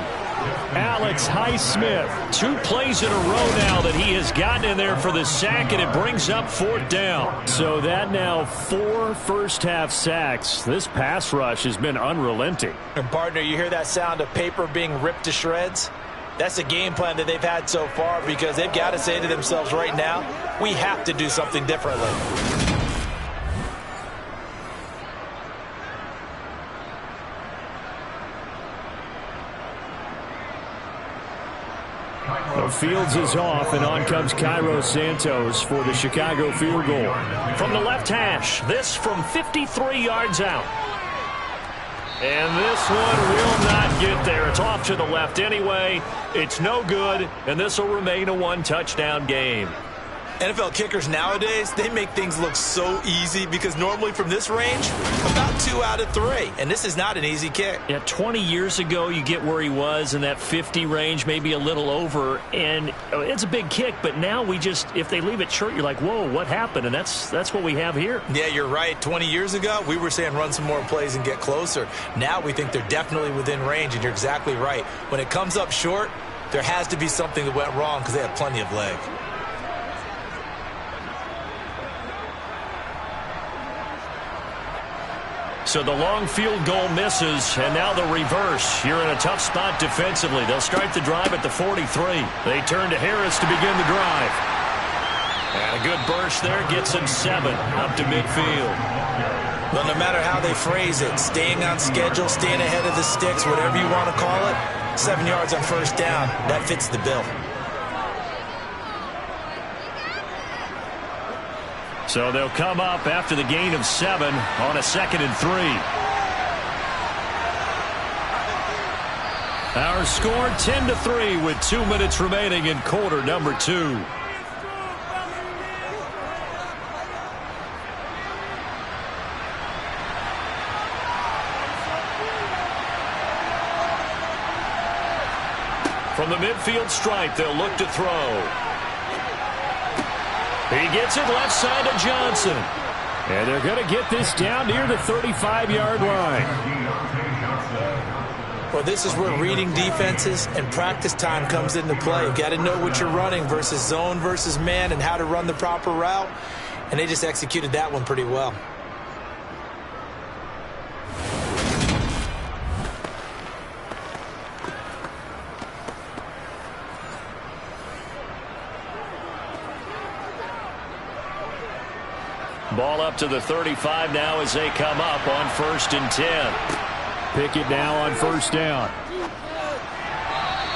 Alex Highsmith. 2 plays in a row now that he has gotten in there for the sack, and it brings up 4th down. So that now 4 first-half sacks. This pass rush has been unrelenting. And partner, you hear that sound of paper being ripped to shreds? That's the game plan that they've had so far because they've got to say to themselves right now, we have to do something differently. The Fields is off, and on comes Cairo Santos for the Chicago field goal. From the left hash, this from 53 yards out. And this one will not get there. It's off to the left anyway. It's no good, and this will remain a one-touchdown game. NFL kickers nowadays, they make things look so easy because normally from this range, about 2 out of 3. And this is not an easy kick. Yeah, 20 years ago, you get where he was in that 50 range, maybe a little over, and it's a big kick. But now we just, if they leave it short, you're like, whoa, what happened? And that's what we have here. Yeah, you're right. 20 years ago, we were saying run some more plays and get closer. Now we think they're definitely within range, and you're exactly right. When it comes up short, there has to be something that went wrong because they have plenty of leg. So the long field goal misses, and now the reverse. You're in a tough spot defensively. They'll start the drive at the 43. They turn to Harris to begin the drive. And a good burst there gets him 7 up to midfield. Well, no matter how they phrase it, staying on schedule, staying ahead of the sticks, whatever you want to call it, 7 yards on first down, that fits the bill. So they'll come up after the gain of 7 on a 2nd and 3. Our score 10-3 with 2 minutes remaining in quarter number 2. From the midfield stripe, they'll look to throw. He gets it left side to Johnson. And they're going to get this down near the 35-yard line. Well, this is where reading defenses and practice time comes into play. You got to know what you're running versus zone versus man and how to run the proper route. And they just executed that one pretty well. Ball up to the 35 now as they come up on 1st and 10. Pickett now on first down.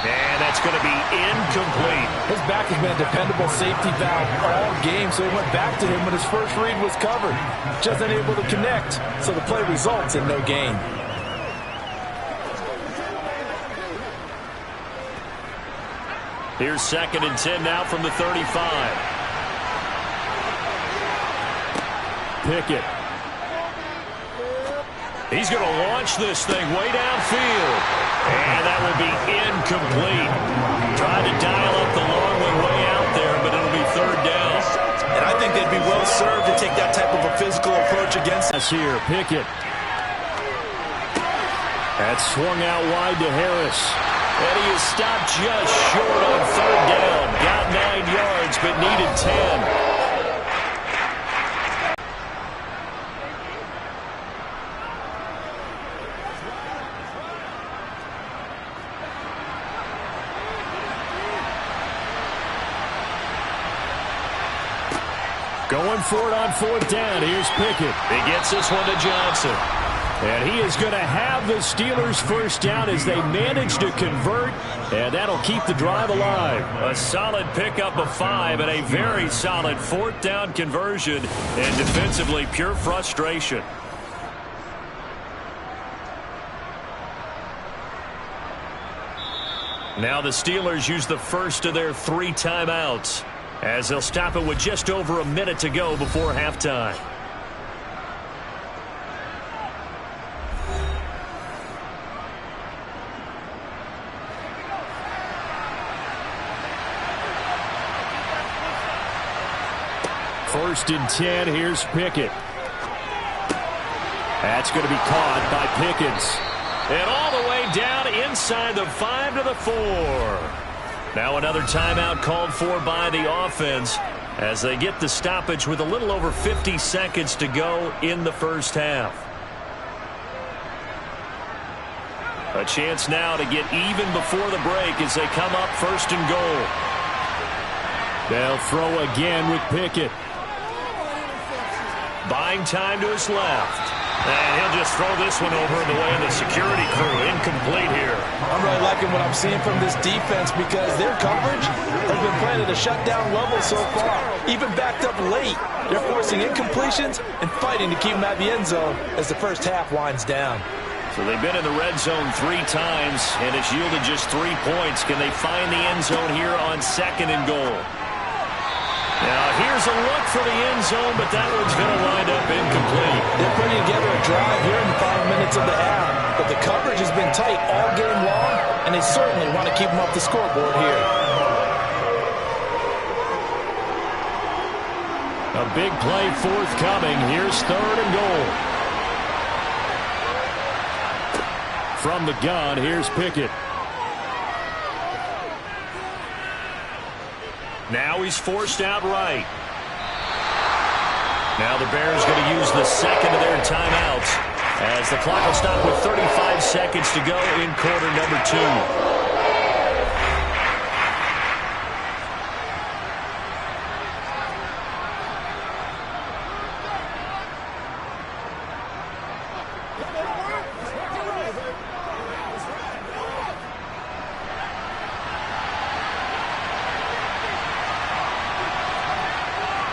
And that's going to be incomplete. His back has been a dependable safety valve all game, so he went back to him when his first read was covered. Just unable to connect, so the play results in no gain. Here's 2nd and 10 now from the 35. Pickett. He's going to launch this thing way downfield. And that will be incomplete. Tried to dial up the long one way out there, but it'll be 3rd down. And I think they'd be well served to take that type of a physical approach against That's here, Pickett. That's swung out wide to Harris. And he is stopped just short on 3rd down. Got 9 yards, but needed 10. Going for it on 4th down. Here's Pickett. He gets this one to Johnson. And he is going to have the Steelers first down as they manage to convert. And that'll keep the drive alive. A solid pickup of 5 and a very solid 4th down conversion. And defensively, pure frustration. Now the Steelers use the first of their 3 timeouts, as they'll stop it with just over a minute to go before halftime. First and 10, here's Pickett. That's going to be caught by Pickens. And all the way down inside the 5 to the 4. Now another timeout called for by the offense as they get the stoppage with a little over 50 seconds to go in the first half. A chance now to get even before the break as they come up 1st and goal. They'll throw again with Pickett. Buying time to his left. And he'll just throw this one over the way of the security crew. Incomplete here. I'm really liking what I'm seeing from this defense because their coverage has been playing at a shutdown level so far. Even backed up late, they're forcing incompletions and fighting to keep them at the end zone as the first half winds down. So they've been in the red zone 3 times, and it's yielded just 3 points. Can they find the end zone here on 2nd and goal? Now, here's a look for the end zone, but that one's going to wind up incomplete. They're putting together a drive here in the final minutes of the half, but the coverage has been tight all game long, and they certainly want to keep them off the scoreboard here. A big play forthcoming. Here's 3rd and goal. From the gun, here's Pickett. Now he's forced out right. Now the Bears going to use the second of their timeouts as the clock will stop with 35 seconds to go in quarter number 2.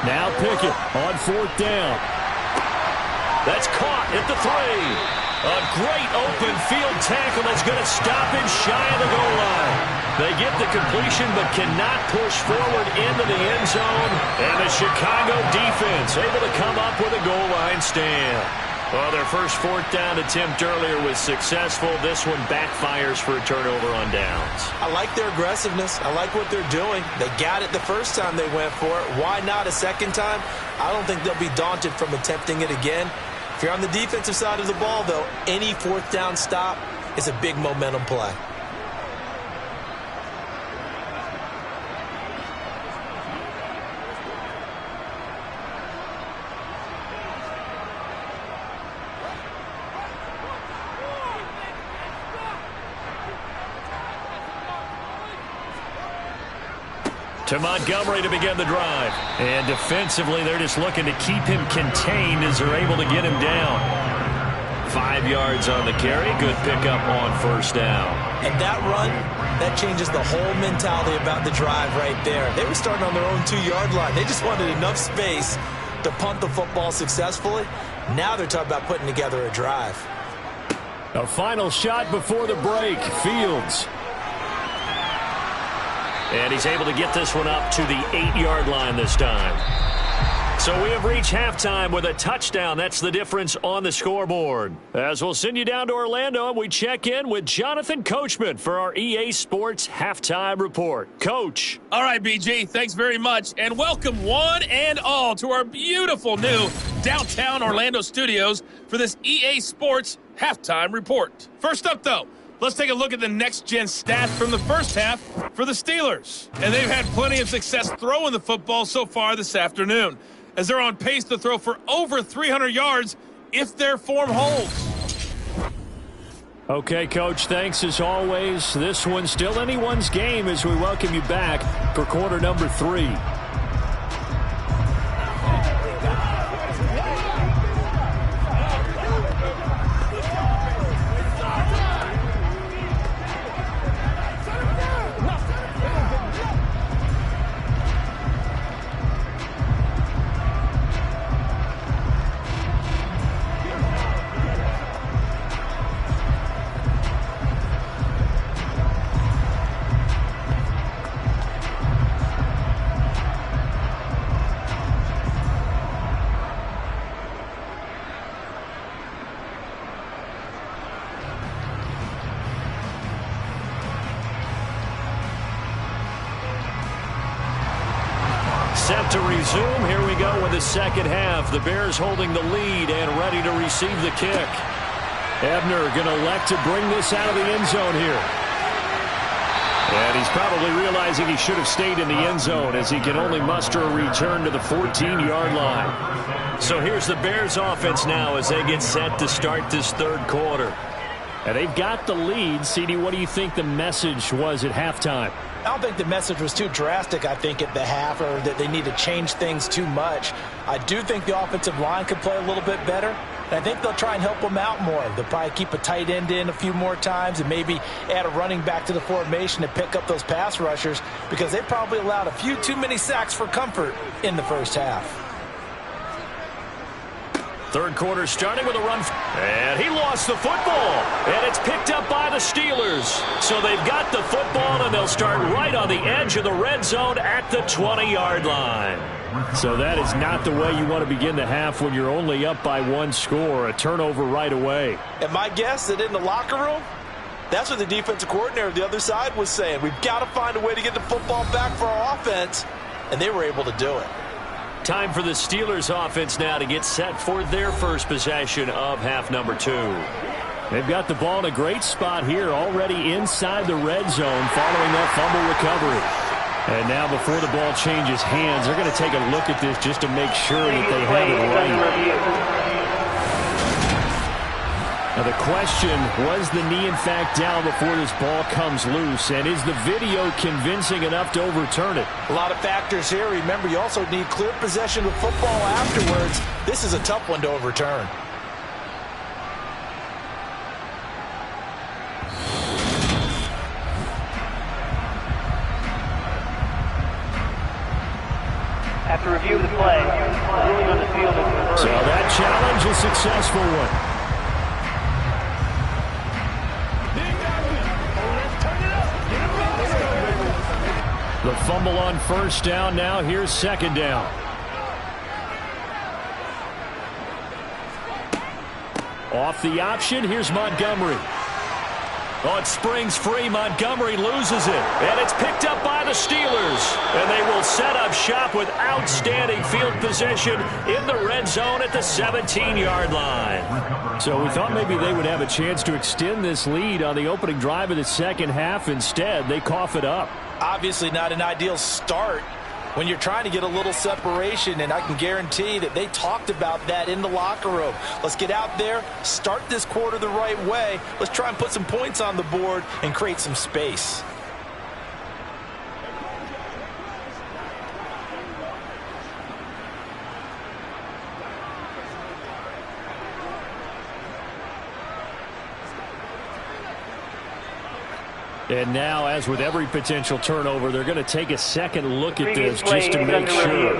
Now Pickett on 4th down. That's caught at the 3. A great open field tackle that's going to stop him shy of the goal line. They get the completion but cannot push forward into the end zone. And the Chicago defense able to come up with a goal line stand. Well, their first 4th down attempt earlier was successful. This one backfires for a turnover on downs. I like their aggressiveness. I like what they're doing. They got it the first time they went for it. Why not a second time? I don't think they'll be daunted from attempting it again. If you're on the defensive side of the ball, though, any 4th down stop is a big momentum play. To Montgomery to begin the drive. And defensively, they're just looking to keep him contained as they're able to get him down. 5 yards on the carry. Good pickup on 1st down. And that run, that changes the whole mentality about the drive right there. They were starting on their own 2-yard line. They just wanted enough space to punt the football successfully. Now they're talking about putting together a drive. A final shot before the break. Fields. And he's able to get this one up to the 8-yard line this time. So we have reached halftime with a touchdown. That's the difference on the scoreboard. As we'll send you down to Orlando, and we check in with Jonathan Coachman for our EA Sports Halftime Report. Coach. All right, BG, thanks very much. And welcome one and all to our beautiful new downtown Orlando studios for this EA Sports Halftime Report. First up, though, let's take a look at the next-gen stats from the first half for the Steelers. And they've had plenty of success throwing the football so far this afternoon, as they're on pace to throw for over 300 yards if their form holds. Okay, Coach, thanks as always. This one's still anyone's game as we welcome you back for quarter number 3. Set to resume. Here we go with the second half. The Bears holding the lead and ready to receive the kick. Ebner going to elect to bring this out of the end zone here. And he's probably realizing he should have stayed in the end zone as he can only muster a return to the 14-yard line. So here's the Bears offense now as they get set to start this third quarter. And they've got the lead. CD, what do you think the message was at halftime? I don't think the message was too drastic, I think, at the half, or that they need to change things too much. I do think the offensive line could play a little bit better, and I think they'll try and help them out more. They'll probably keep a tight end in a few more times and maybe add a running back to the formation to pick up those pass rushers, because they probably allowed a few too many sacks for comfort in the first half. Third quarter starting with a run. And he lost the football. And it's picked up by the Steelers. So they've got the football, and they'll start right on the edge of the red zone at the 20-yard line. So that is not the way you want to begin the half when you're only up by one score. A turnover right away. And my guess that in the locker room, that's what the defensive coordinator of the other side was saying. We've got to find a way to get the football back for our offense. And they were able to do it. Time for the Steelers offense now to get set for their first possession of half number 2. They've got the ball in a great spot here, already inside the red zone following that fumble recovery. And now before the ball changes hands, they're going to take a look at this just to make sure that they have it right. Now the question, was the knee in fact down before this ball comes loose? And is the video convincing enough to overturn it? A lot of factors here. Remember, you also need clear possession of football afterwards. This is a tough one to overturn. After review of the play, the ruling on the field is reversed. So that challenge is a successful one. The fumble on first down. Now here's second down. Off the option. Here's Montgomery. Oh, it springs free. Montgomery loses it. And it's picked up by the Steelers. And they will set up shop with outstanding field position in the red zone at the 17-yard line. So we thought maybe they would have a chance to extend this lead on the opening drive of the second half. Instead, they cough it up. Obviously not an ideal start when you're trying to get a little separation, and I can guarantee that they talked about that in the locker room. Let's get out there, start this quarter the right way. Let's try and put some points on the board and create some space. And now, as with every potential turnover, they're going to take a second look at this just to make sure.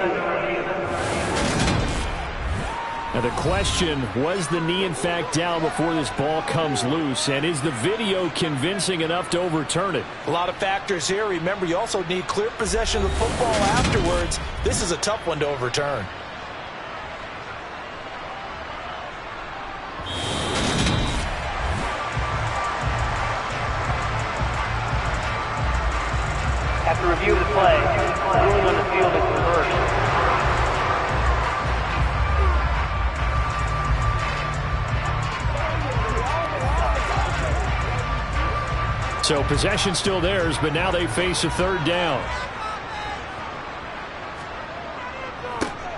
Now the question, was the knee in fact down before this ball comes loose? And is the video convincing enough to overturn it? A lot of factors here. Remember, you also need clear possession of the football afterwards. This is a tough one to overturn. After review of the play, the ruling on the field is reversed. So possession still theirs, but now they face a third down.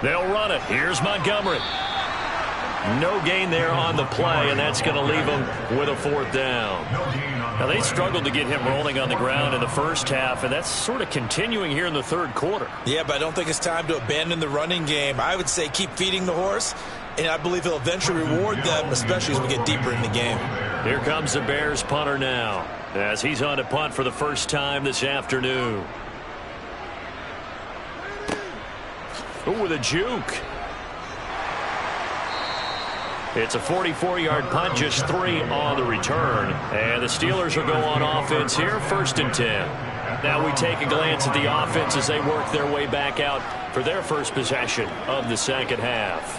They'll run it. Here's Montgomery. No gain there on the play, and that's going to leave them with a fourth down. Now, they struggled to get him rolling on the ground in the first half, and that's sort of continuing here in the third quarter. Yeah, but I don't think it's time to abandon the running game. I would say keep feeding the horse, and I believe he'll eventually reward them, especially as we get deeper in the game. Here comes the Bears punter now, as he's on to punt for the first time this afternoon. Oh, with a juke. It's a 44-yard punt, just 3 on the return. And the Steelers will go on offense here, 1st and 10. Now we take a glance at the offense as they work their way back out for their first possession of the second half.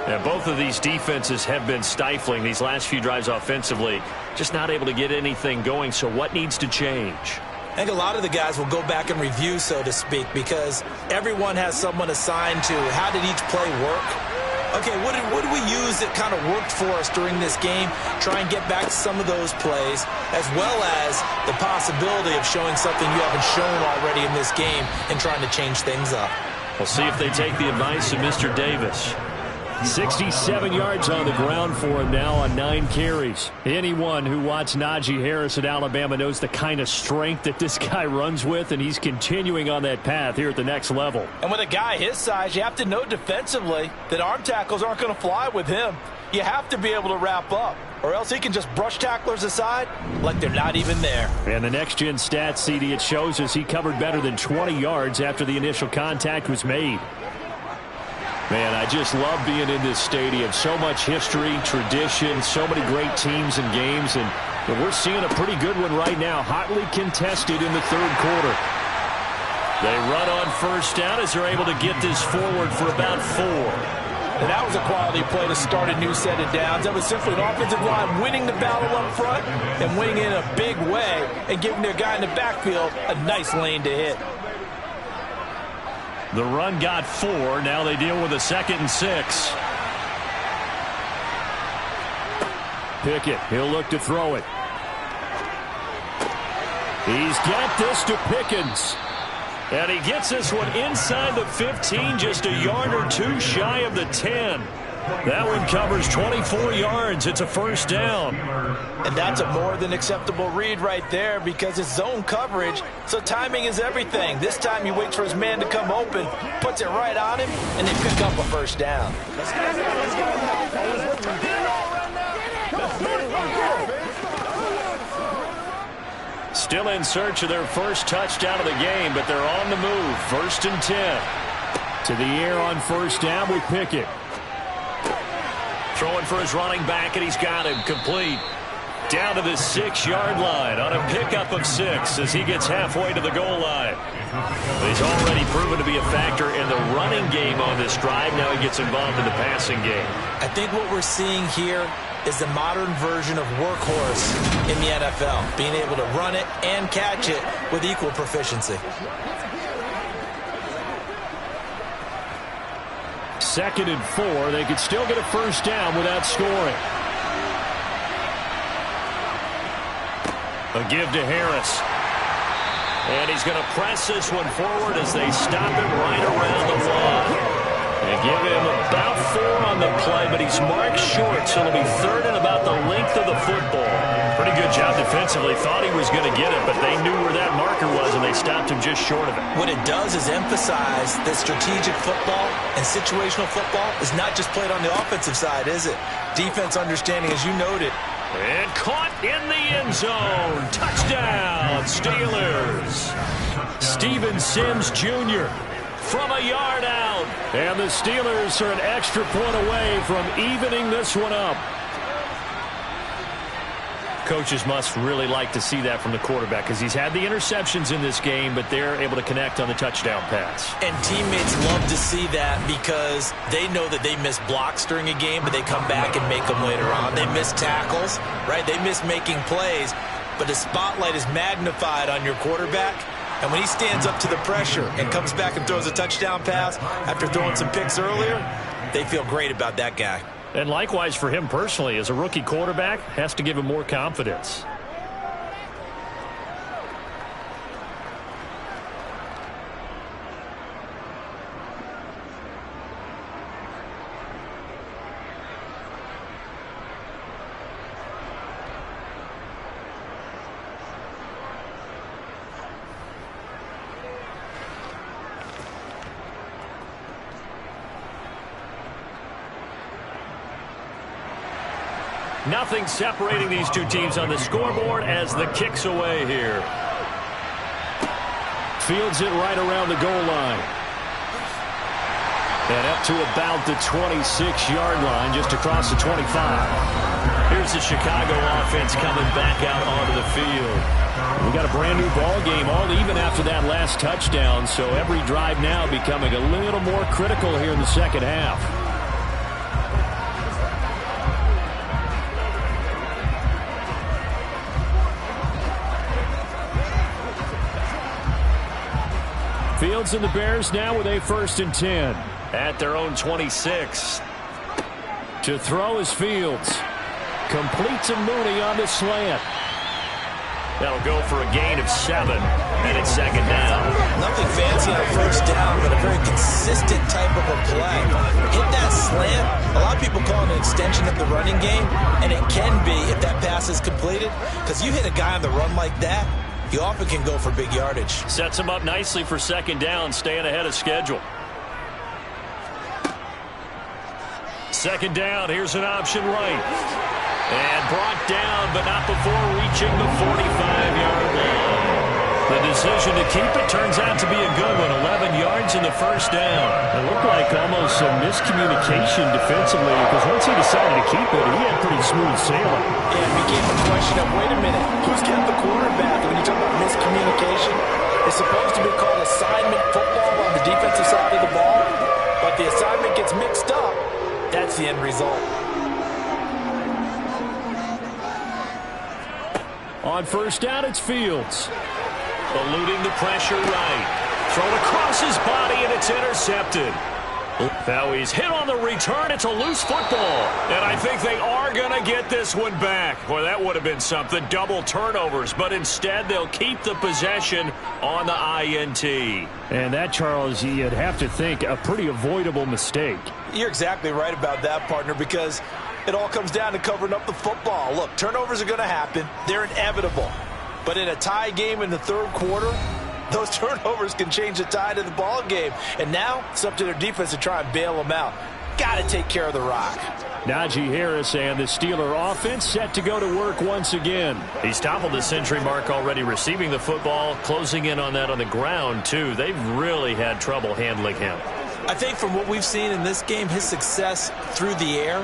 Now, both of these defenses have been stifling these last few drives offensively, just not able to get anything going. So what needs to change? I think a lot of the guys will go back and review, so to speak, because everyone has someone assigned to how did each play work. Okay, what did we use that kind of worked for us during this game? Try and get back to some of those plays, as well as the possibility of showing something you haven't shown already in this game and trying to change things up. We'll see if they take the advice of Mr. Davis. 67 yards on the ground for him now on 9 carries. Anyone who watched Najee Harris at Alabama knows the kind of strength that this guy runs with, and he's continuing on that path here at the next level. And with a guy his size, you have to know defensively that arm tackles aren't going to fly with him. You have to be able to wrap up, or else he can just brush tacklers aside like they're not even there. And the next-gen stats, CD, it shows us he covered better than 20 yards after the initial contact was made. Man, I just love being in this stadium. So much history, tradition, so many great teams and games, and we're seeing a pretty good one right now, hotly contested in the third quarter. They run on first down as they're able to get this forward for about 4. And that was a quality play to start a new set of downs. That was simply an offensive line winning the battle up front and winning it in a big way and giving their guy in the backfield a nice lane to hit. The run got 4. Now they deal with a 2nd and 6. Pickett, he'll look to throw it. He's got this to Pickens. And he gets this one inside the 15, just a yard or 2 shy of the 10. That one covers 24 yards. It's a first down. And that's a more than acceptable read right there because it's zone coverage, so timing is everything. This time he waits for his man to come open, puts it right on him, and they pick up a first down. Still in search of their first touchdown of the game, but they're on the move. 1st and 10. To the air on first down with Pickett. Throwing for his running back, and he's got him complete. Down to the 6-yard line on a pickup of 6 as he gets halfway to the goal line. But he's already proven to be a factor in the running game on this drive. Now he gets involved in the passing game. I think what we're seeing here is the modern version of workhorse in the NFL, being able to run it and catch it with equal proficiency. 2nd and 4. They could still get a first down without scoring. A give to Harris. And he's going to press this one forward as they stop it right around the wall. They give him about 4 on the play, but he's marked short, so it'll be 3rd and about the length of the football. Pretty good job defensively. Thought he was going to get it, but they knew where that marker was, and they stopped him just short of it. What it does is emphasize that strategic football and situational football is not just played on the offensive side, is it? Defense understanding, as you noted. And caught in the end zone. Touchdown, Steelers. Steven Sims Jr. from a yard out. And the Steelers are an extra point away from evening this one up. Coaches must really like to see that from the quarterback because he's had the interceptions in this game, but they're able to connect on the touchdown pass. And teammates love to see that because they know that they miss blocks during a game, but they come back and make them later on. They miss tackles, right? They miss making plays, but the spotlight is magnified on your quarterback. And when he stands up to the pressure and comes back and throws a touchdown pass after throwing some picks earlier, they feel great about that guy. And likewise for him personally, as a rookie quarterback, has to give him more confidence. Nothing separating these two teams on the scoreboard as the kick's away here. Fields it right around the goal line. And up to about the 26-yard line, just across the 25. Here's the Chicago offense coming back out onto the field. We got a brand new ball game, all even after that last touchdown, so every drive now becoming a little more critical here in the second half. Fields and the Bears now with a 1st and 10 at their own 26. To throw is Fields. Complete to Mooney on the slant. That'll go for a gain of 7, and it's second down. Nothing fancy on first down, but a very consistent type of a play. Hit that slant. A lot of people call it an extension of the running game, and it can be if that pass is completed, because you hit a guy on the run like that, you often can go for big yardage. Sets him up nicely for second down, staying ahead of schedule. Second down, here's an option right. And brought down, but not before reaching the 45-yard line. The decision to keep it turns out to be a good one. 11 yards in the first down. It looked like almost some miscommunication defensively, because once he decided to keep it, he had pretty smooth sailing. And it became a question of, wait a minute, who's got the quarterback? When you talk about miscommunication, it's supposed to be called assignment football on the defensive side of the ball, but the assignment gets mixed up. That's the end result. On first down, it's Fields. Eluding the pressure right. Thrown across his body, and it's intercepted. Now he's hit on the return. It's a loose football. And I think they are going to get this one back. Boy, that would have been something. Double turnovers. But instead, they'll keep the possession on the INT. And that, Charles, you'd have to think a pretty avoidable mistake. You're exactly right about that, partner, because it all comes down to covering up the football. Look, turnovers are going to happen. They're inevitable. But in a tie game in the third quarter, those turnovers can change the tide of the ball game. And now it's up to their defense to try and bail them out. Got to take care of the rock. Najee Harris and the Steeler offense set to go to work once again. He's toppled the century mark already receiving the football, closing in on that on the ground, too. They've really had trouble handling him. I think from what we've seen in this game, his success through the air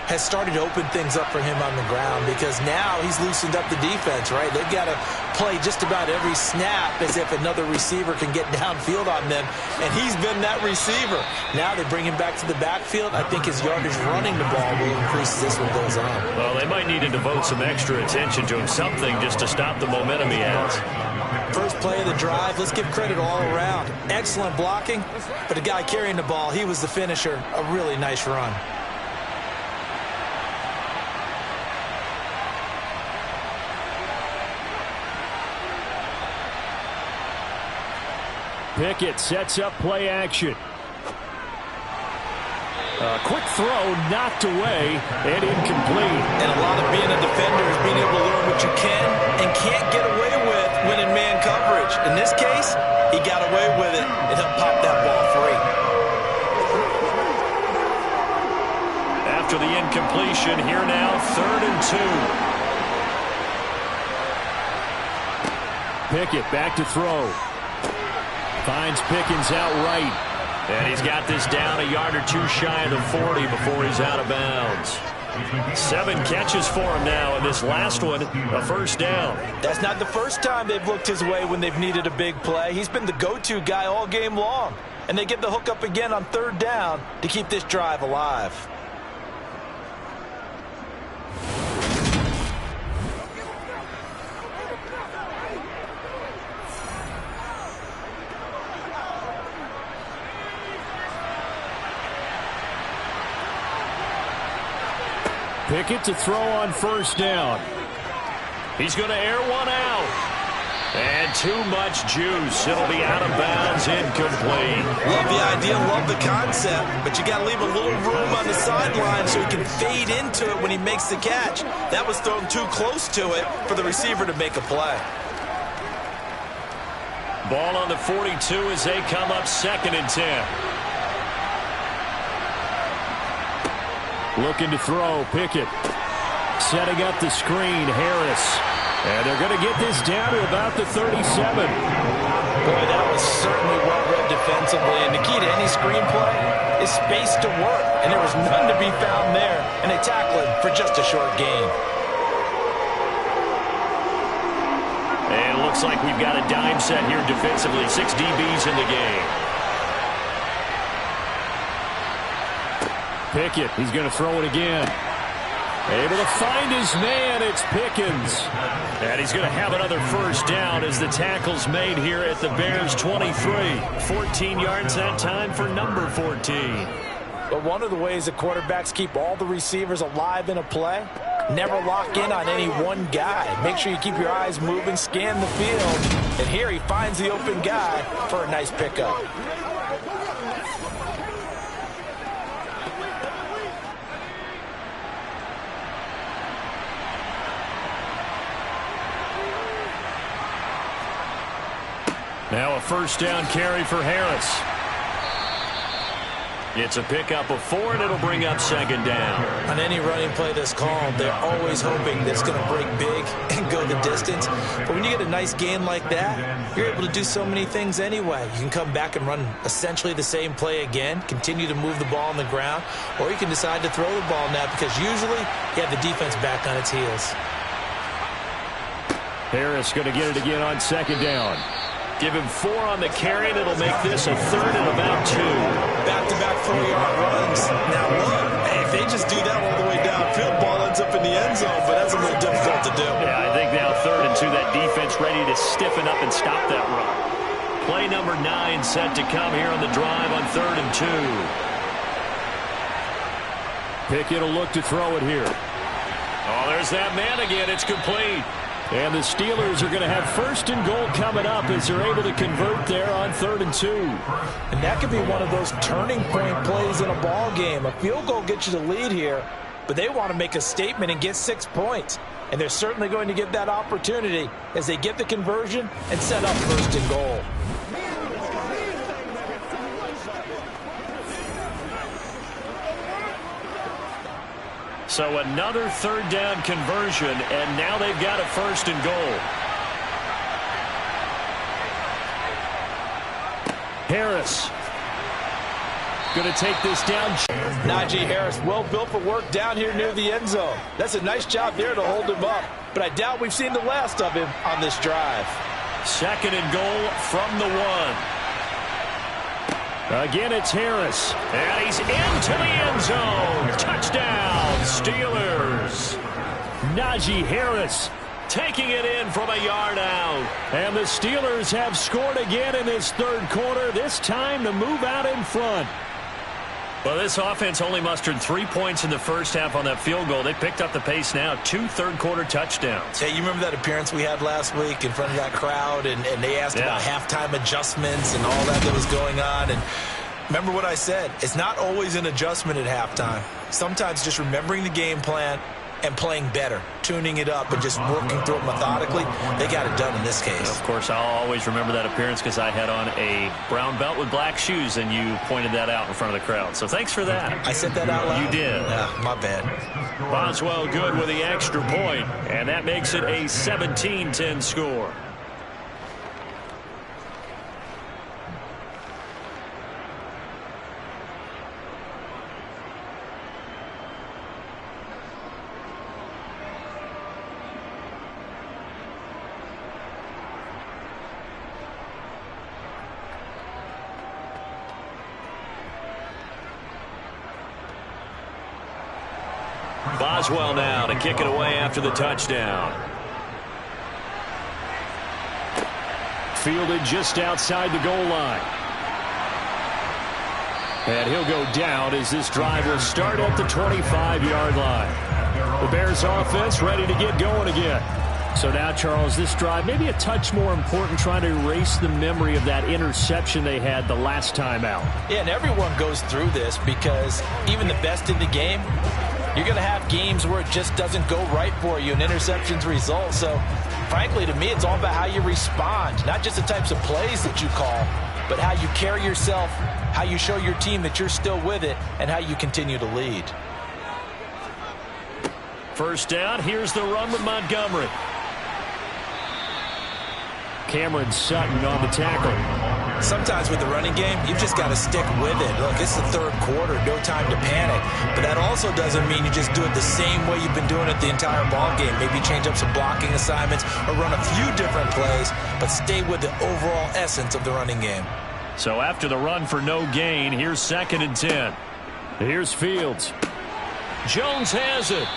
has started to open things up for him on the ground, because now he's loosened up the defense, right? They've got to play just about every snap as if another receiver can get downfield on them, and he's been that receiver. Now they bring him back to the backfield. I think his yardage running the ball will increase as this one goes on. Well, they might need to devote some extra attention to him, something just to stop the momentum he has. First play of the drive, let's give credit all around. Excellent blocking, but the guy carrying the ball, he was the finisher. A really nice run. Pickett sets up play action. A quick throw knocked away and incomplete. And a lot of being a defender is being able to learn what you can and can't get away with when in man coverage. In this case, he got away with it and helped pop that ball free. After the incompletion, here now, 3rd and 2. Pickett back to throw. Finds Pickens out right. And he's got this down a yard or two shy of the 40 before he's out of bounds. 7 catches for him now, and this last one, a first down. That's not the first time they've looked his way when they've needed a big play. He's been the go-to guy all game long. And they get the hook up again on 3rd down to keep this drive alive. Pickett to throw on first down. He's going to air one out. And too much juice. It'll be out of bounds, incomplete. Love the idea, love the concept, but you got to leave a little room on the sideline so he can fade into it when he makes the catch. That was thrown too close to it for the receiver to make a play. Ball on the 42 as they come up 2nd and 10. Looking to throw, Pickett. Setting up the screen, Harris. And they're going to get this down to about the 37. Boy, that was certainly well read defensively. And the key to any screenplay is space to work. And there was none to be found there. And they tackle him for just a short gain. And it looks like we've got a dime set here defensively. 6 DBs in the game. Pickett, he's going to throw it again. Able to find his man, it's Pickens. And he's going to have another first down as the tackle's made here at the Bears' 23. 14 yards that time for number 14. But one of the ways that quarterbacks keep all the receivers alive in a play Never lock in on any one guy. Make sure you keep your eyes moving, scan the field. And here he finds the open guy for a nice pickup. Now a first down carry for Harris. It's a pickup of 4, and it'll bring up second down. On any running play that's called, they're always hoping that it's going to break big and go the distance. But when you get a nice gain like that, you're able to do so many things anyway. You can come back and run essentially the same play again, continue to move the ball on the ground, or you can decide to throw the ball now because usually you have the defense back on its heels. Harris going to get it again on second down. Give him 4 on the carry, and it'll make this a 3rd and about 2. Back-to-back 4-yard runs. Now look, hey, if they just do that all the way downfield, ball ends up in the end zone, but that's a little difficult to do. Yeah, I think now 3rd and 2, that defense ready to stiffen up and stop that run. Play number 9 set to come here on the drive on 3rd and 2. Pickett will look to throw it here. Oh, there's that man again. It's complete. And the Steelers are going to have 1st and goal coming up as they're able to convert there on 3rd and 2. And that could be one of those turning point plays in a ball game. A field goal gets you the lead here, but they want to make a statement and get 6 points. And they're certainly going to get that opportunity as they get the conversion and set up 1st and goal. So another 3rd down conversion, and now they've got a 1st and goal. Harris going to take this down. Najee Harris, well built for work down here near the end zone. That's a nice job there to hold him up, but I doubt we've seen the last of him on this drive. 2nd and goal from the 1. Again, it's Harris. And he's into the end zone. Touchdown, Steelers. Najee Harris taking it in from a yard out. And the Steelers have scored again in this 3rd quarter, this time to move out in front. Well, this offense only mustered 3 points in the first half on that field goal. They picked up the pace now. 2 third-quarter touchdowns. Hey, you remember that appearance we had last week in front of that crowd, and they asked about halftime adjustments and all that was going on. And remember what I said. It's not always an adjustment at halftime. Sometimes just remembering the game plan and playing better, tuning it up and just working through it methodically. They got it done in this case. Of course, I'll always remember that appearance because I had on a brown belt with black shoes, and you pointed that out in front of the crowd. So thanks for that. I said that out loud? You did. Yeah, my bad. Boswell good with the extra point, and that makes it a 17-10 score. Boswell now to kick it away after the touchdown. Fielded just outside the goal line. And he'll go down as this drive will start at the 25-yard line. The Bears offense ready to get going again. So now, Charles, this drive maybe a touch more important, trying to erase the memory of that interception they had the last time out. Yeah, and everyone goes through this because even the best in the game, you're going to have games where it just doesn't go right for you and interceptions result. So, frankly, to me, it's all about how you respond, not just the types of plays that you call, but how you carry yourself, how you show your team that you're still with it, and how you continue to lead. First down, here's the run with Montgomery. Cameron Sutton on the tackle. Sometimes with the running game, you've just got to stick with it. Look, it's the 3rd quarter, no time to panic. But that also doesn't mean you just do it the same way you've been doing it the entire ball game. Maybe change up some blocking assignments or run a few different plays, but stay with the overall essence of the running game. So after the run for no gain, here's 2nd and 10. Here's Fields. Jones has it.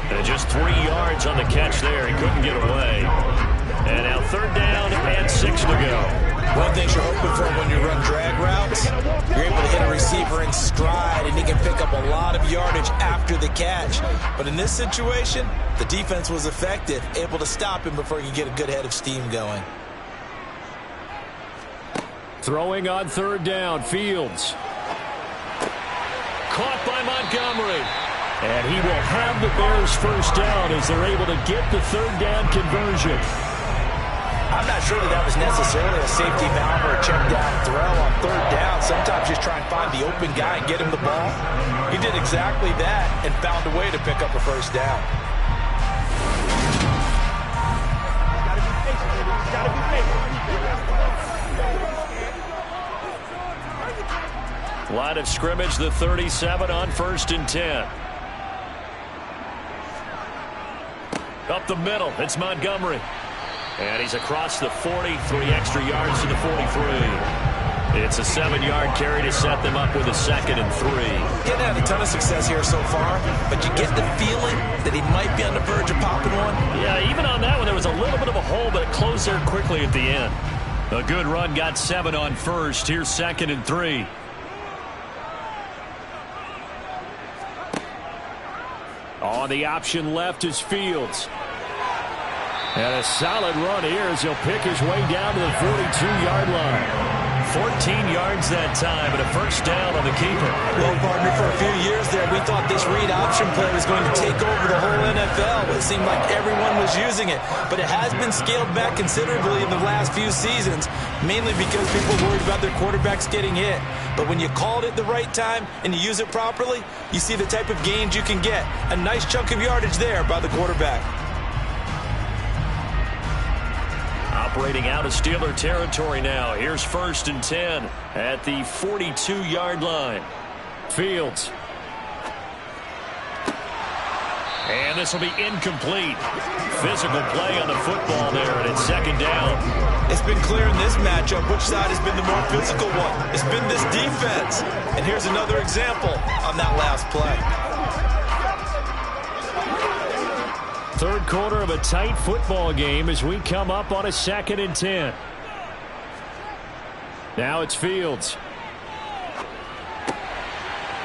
And just 3 yards on the catch there. He couldn't get away. And now 3rd down and 6 to go. One thing you're hoping for when you run drag routes, you're able to hit a receiver in stride, and he can pick up a lot of yardage after the catch. But in this situation, the defense was effective, able to stop him before he could get a good head of steam going. Throwing on third down, Fields. Caught by Montgomery. And he will have the Bears first down as they're able to get the third down conversion. I'm not sure that was necessarily a safety valve or a check down throw on third down. Sometimes just try and find the open guy and get him the ball. He did exactly that and found a way to pick up a first down. Line of scrimmage, the 37 on 1st and 10. Up the middle, it's Montgomery. And he's across the 40, 3 extra yards to the 43. It's a 7-yard carry to set them up with a 2nd and 3. Getting had a ton of success here so far, but you get the feeling that he might be on the verge of popping one. Yeah, even on that one, there was a little bit of a hole, but it closed there quickly at the end. A good run, got 7 on 1st. Here's 2nd and 3. On the option left is Fields. And a solid run here as he'll pick his way down to the 42-yard line. 14 yards that time and a first down on the keeper. Well, partner, for a few years there, we thought this read option play was going to take over the whole NFL. It seemed like everyone was using it, but it has been scaled back considerably in the last few seasons, mainly because people worried about their quarterbacks getting hit. But when you call it at the right time and you use it properly, you see the type of gains you can get. A nice chunk of yardage there by the quarterback. Operating out of Steeler territory now. Here's 1st and 10 at the 42-yard line. Fields. And this will be incomplete. Physical play on the football there, and it's 2nd down. It's been clear in this matchup which side has been the more physical one. It's been this defense. And here's another example on that last play. Third quarter of a tight football game as we come up on a 2nd and 10. Now it's Fields.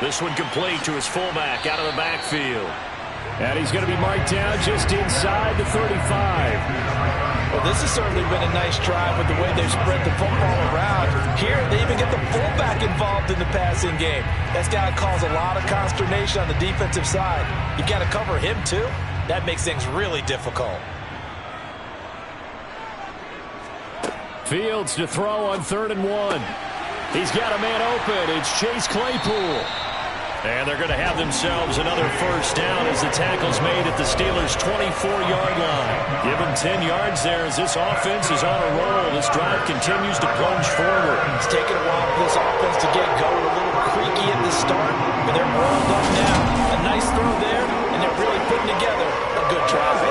This one complete to his fullback out of the backfield. And he's going to be marked down just inside the 35. Well, this has certainly been a nice drive with the way they've spread the football around. Here, they even get the fullback involved in the passing game. That's got to cause a lot of consternation on the defensive side. You got to cover him, too. That makes things really difficult. Fields to throw on 3rd and 1. He's got a man open. It's Chase Claypool. And they're going to have themselves another first down as the tackle's made at the Steelers' 24-yard line. Give them 10 yards there as this offense is on a roll. This drive continues to plunge forward. It's taken a while for this offense to get going. A little creaky at the start, but they're rolled up now. A nice throw there, and they're really putting together a good drive.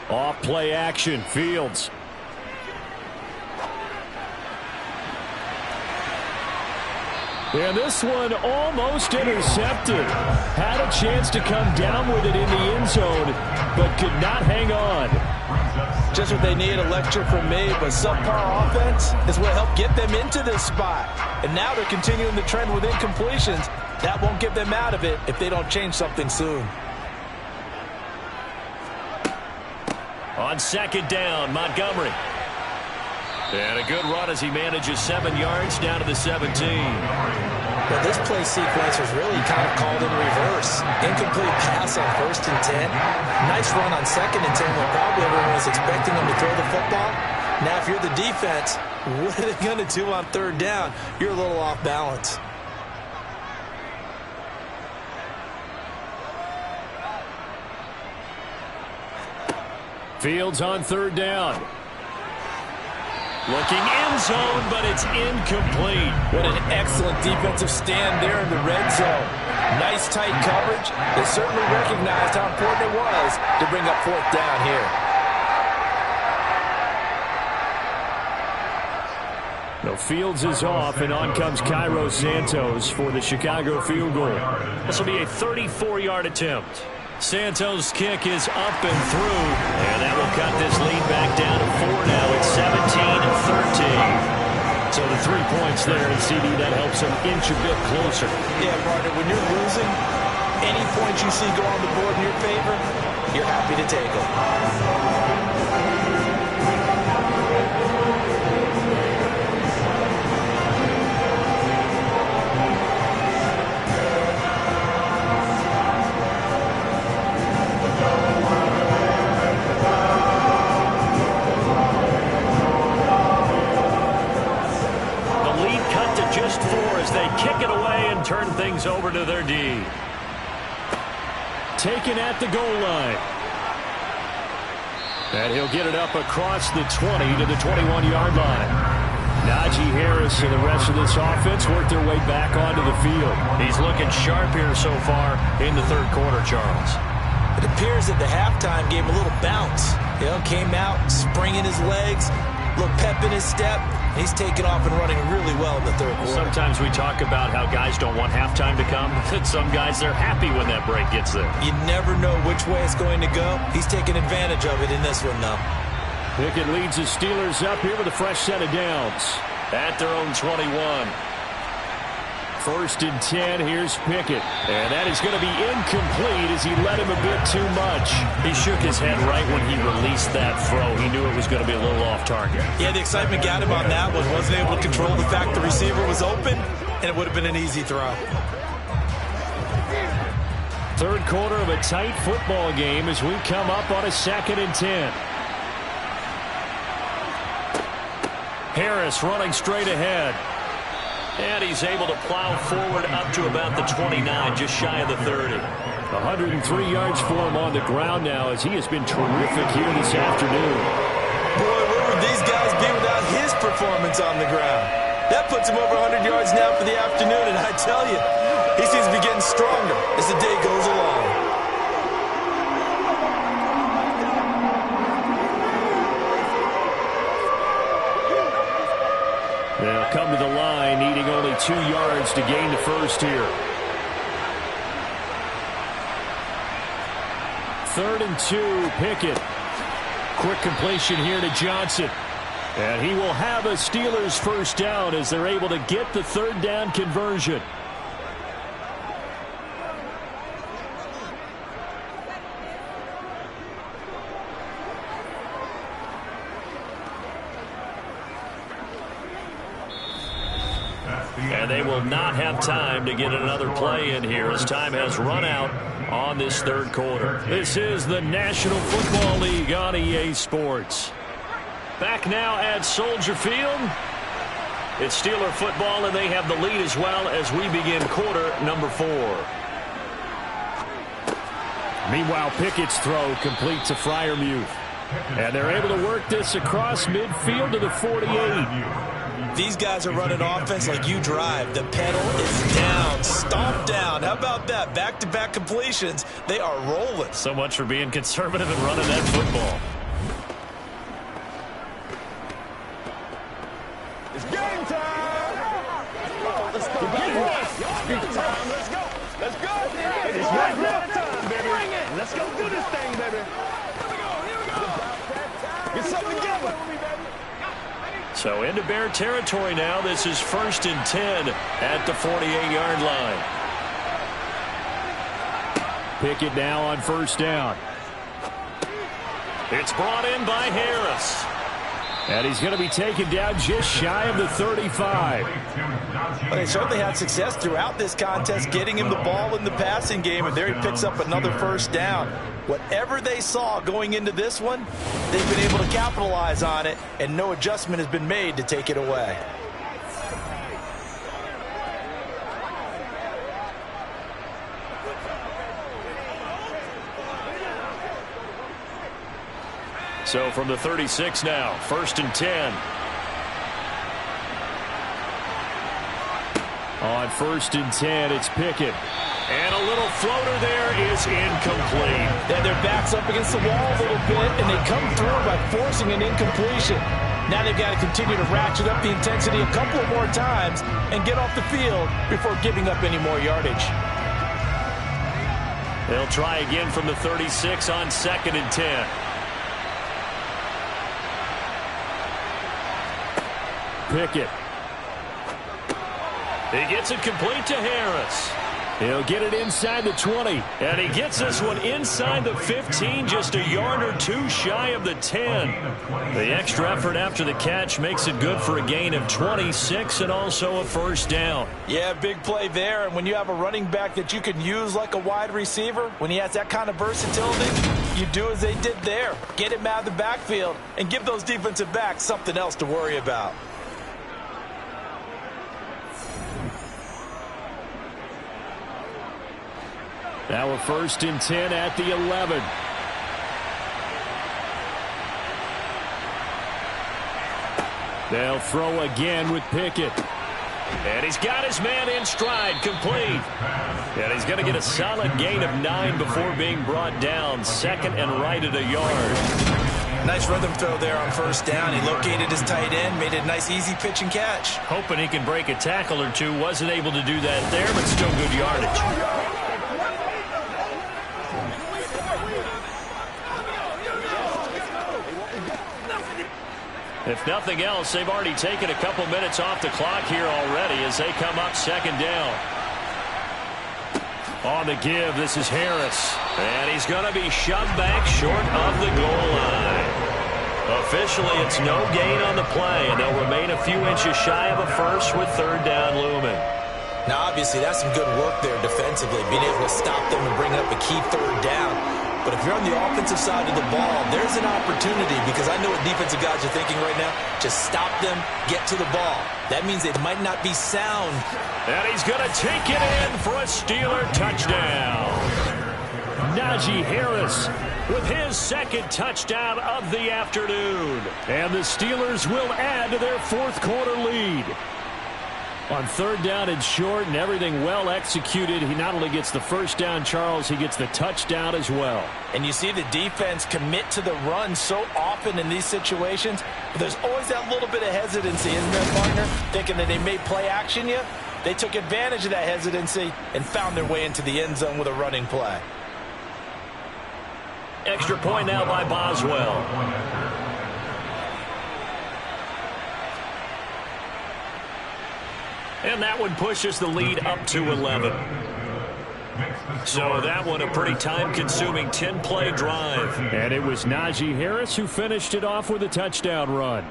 Off play action, Fields. And this one almost intercepted. Had a chance to come down with it in the end zone, but could not hang on. Just what they need, a lecture from me, but subpar offense is what helped get them into this spot. And now they're continuing the trend with incompletions. That won't get them out of it if they don't change something soon. On 2nd down, Montgomery. And a good run as he manages 7 yards down to the 17. Well, this play sequence was really kind of called in reverse. Incomplete pass on 1st and 10. Nice run on 2nd and 10 when probably everyone was expecting them to throw the football. Now, if you're the defense, what are they going to do on 3rd down? You're a little off balance. Fields on 3rd down. Looking end zone, but it's incomplete. What an excellent defensive stand there in the red zone. Nice tight coverage. They certainly recognized how important it was to bring up 4th down here. So Fields is off, and on comes Cairo Santos for the Chicago field goal. This will be a 34-yard attempt. Santos' kick is up and through, and that will cut this lead back down to 4 now. It's 17-13. So the 3 points there, and CD, that helps them inch a bit closer. Yeah, partner, when you're losing, any points you see go on the board in your favor, you're happy to take them. Just 4 as they kick it away and turn things over to their D. Taken at the goal line. And he'll get it up across the 20 to the 21-yard line. Najee Harris and the rest of this offense work their way back onto the field. He's looking sharp here so far in the third quarter, Charles. It appears that the halftime gave him a little bounce. Came out, springing his legs, little pep in his step. He's taken off and running really well in the third quarter. Sometimes we talk about how guys don't want halftime to come. Some guys, they're happy when that break gets there. You never know which way it's going to go. He's taking advantage of it in this one, though. Pickett leads the Steelers up here with a fresh set of downs. At their own 21. 1st and 10, here's Pickett. And that is going to be incomplete as he led him a bit too much. He shook his head right when he released that throw. He knew it was going to be a little off target. Yeah, the excitement got him on that one. Wasn't able to control the fact the receiver was open, and it would have been an easy throw. Third quarter of a tight football game as we come up on a 2nd and 10. Harris running straight ahead. And he's able to plow forward up to about the 29, just shy of the 30. 103 yards for him on the ground now as he has been terrific here this afternoon. Boy, where would these guys be without his performance on the ground? That puts him over 100 yards now for the afternoon, and I tell you, he seems to be getting stronger as the day goes along. They'll come to the line, needing only 2 yards to gain the first here. 3rd and 2, Pickett. Quick completion here to Johnson. And he will have a Steelers first down as they're able to get the 3rd down conversion. And they will not have time to get another play in here as time has run out on this third quarter. This is the National Football League on EA Sports. Back now at Soldier Field. It's Steeler football, and they have the lead as well as we begin quarter number 4. Meanwhile, Pickett's throw complete to Freiermuth. And they're able to work this across midfield to the 48. These guys are running offense like you drive. The pedal is down, stomped down. How about that? Back-to-back completions. They are rolling. So much for being conservative and running that football. It's game time. Let's go. Let's go. Let's go. It's right time, baby. Let's go do this thing, baby. Here we go. Get something together. So into Bear territory now. This is 1st and 10 at the 48-yard line. Pickett now on 1st down. It's brought in by Harris. And he's going to be taken down just shy of the 35. Well, they certainly had success throughout this contest getting him the ball in the passing game, and there he picks up another 1st down. Whatever they saw going into this one, they've been able to capitalize on it, and no adjustment has been made to take it away. So from the 36 now, 1st and 10. On 1st and 10, it's Pickett. And a little floater there is incomplete. Yeah, their back's up against the wall a little bit, and they come through by forcing an incompletion. Now they've got to continue to ratchet up the intensity a couple of more times and get off the field before giving up any more yardage. They'll try again from the 36 on 2nd and 10. Pickett. He gets it complete to Harris. He'll get it inside the 20. And he gets this one inside the 15, just a yard or two shy of the 10. The extra effort after the catch makes it good for a gain of 26 and also a first down. Yeah, big play there. And when you have a running back that you can use like a wide receiver, when he has that kind of versatility, you do as they did there. Get him out of the backfield and give those defensive backs something else to worry about. Now a 1st and 10 at the 11. They'll throw again with Pickett. And he's got his man in stride, complete. And he's going to get a solid gain of 9 before being brought down. 2nd and right at a yard. Nice rhythm throw there on 1st down. He located his tight end, made it a nice easy pitch and catch. Hoping he can break a tackle or two. Wasn't able to do that there, but still good yardage. If nothing else, they've already taken a couple minutes off the clock here already as they come up 2nd down. On the give, this is Harris. And he's going to be shoved back short of the goal line. Officially, it's no gain on the play, and they'll remain a few inches shy of a first with 3rd down looming. Now, obviously, that's some good work there defensively, being able to stop them and bring up a key 3rd down. But if you're on the offensive side of the ball, there's an opportunity because I know what defensive guys are thinking right now. Just stop them, get to the ball. That means it might not be sound. And he's going to take it in for a Steeler touchdown. Najee Harris with his 2nd touchdown of the afternoon. And the Steelers will add to their 4th quarter lead. On 3rd down and short and everything well executed, he not only gets the first down, Charles, he gets the touchdown as well. And you see the defense commit to the run so often in these situations, but there's always that little bit of hesitancy, isn't there, partner? Thinking that they may play action you. They took advantage of that hesitancy and found their way into the end zone with a running play. Extra point now by Boswell. And that one pushes the lead up to 11. So that one a pretty time-consuming 10-play drive. And it was Najee Harris who finished it off with a touchdown run.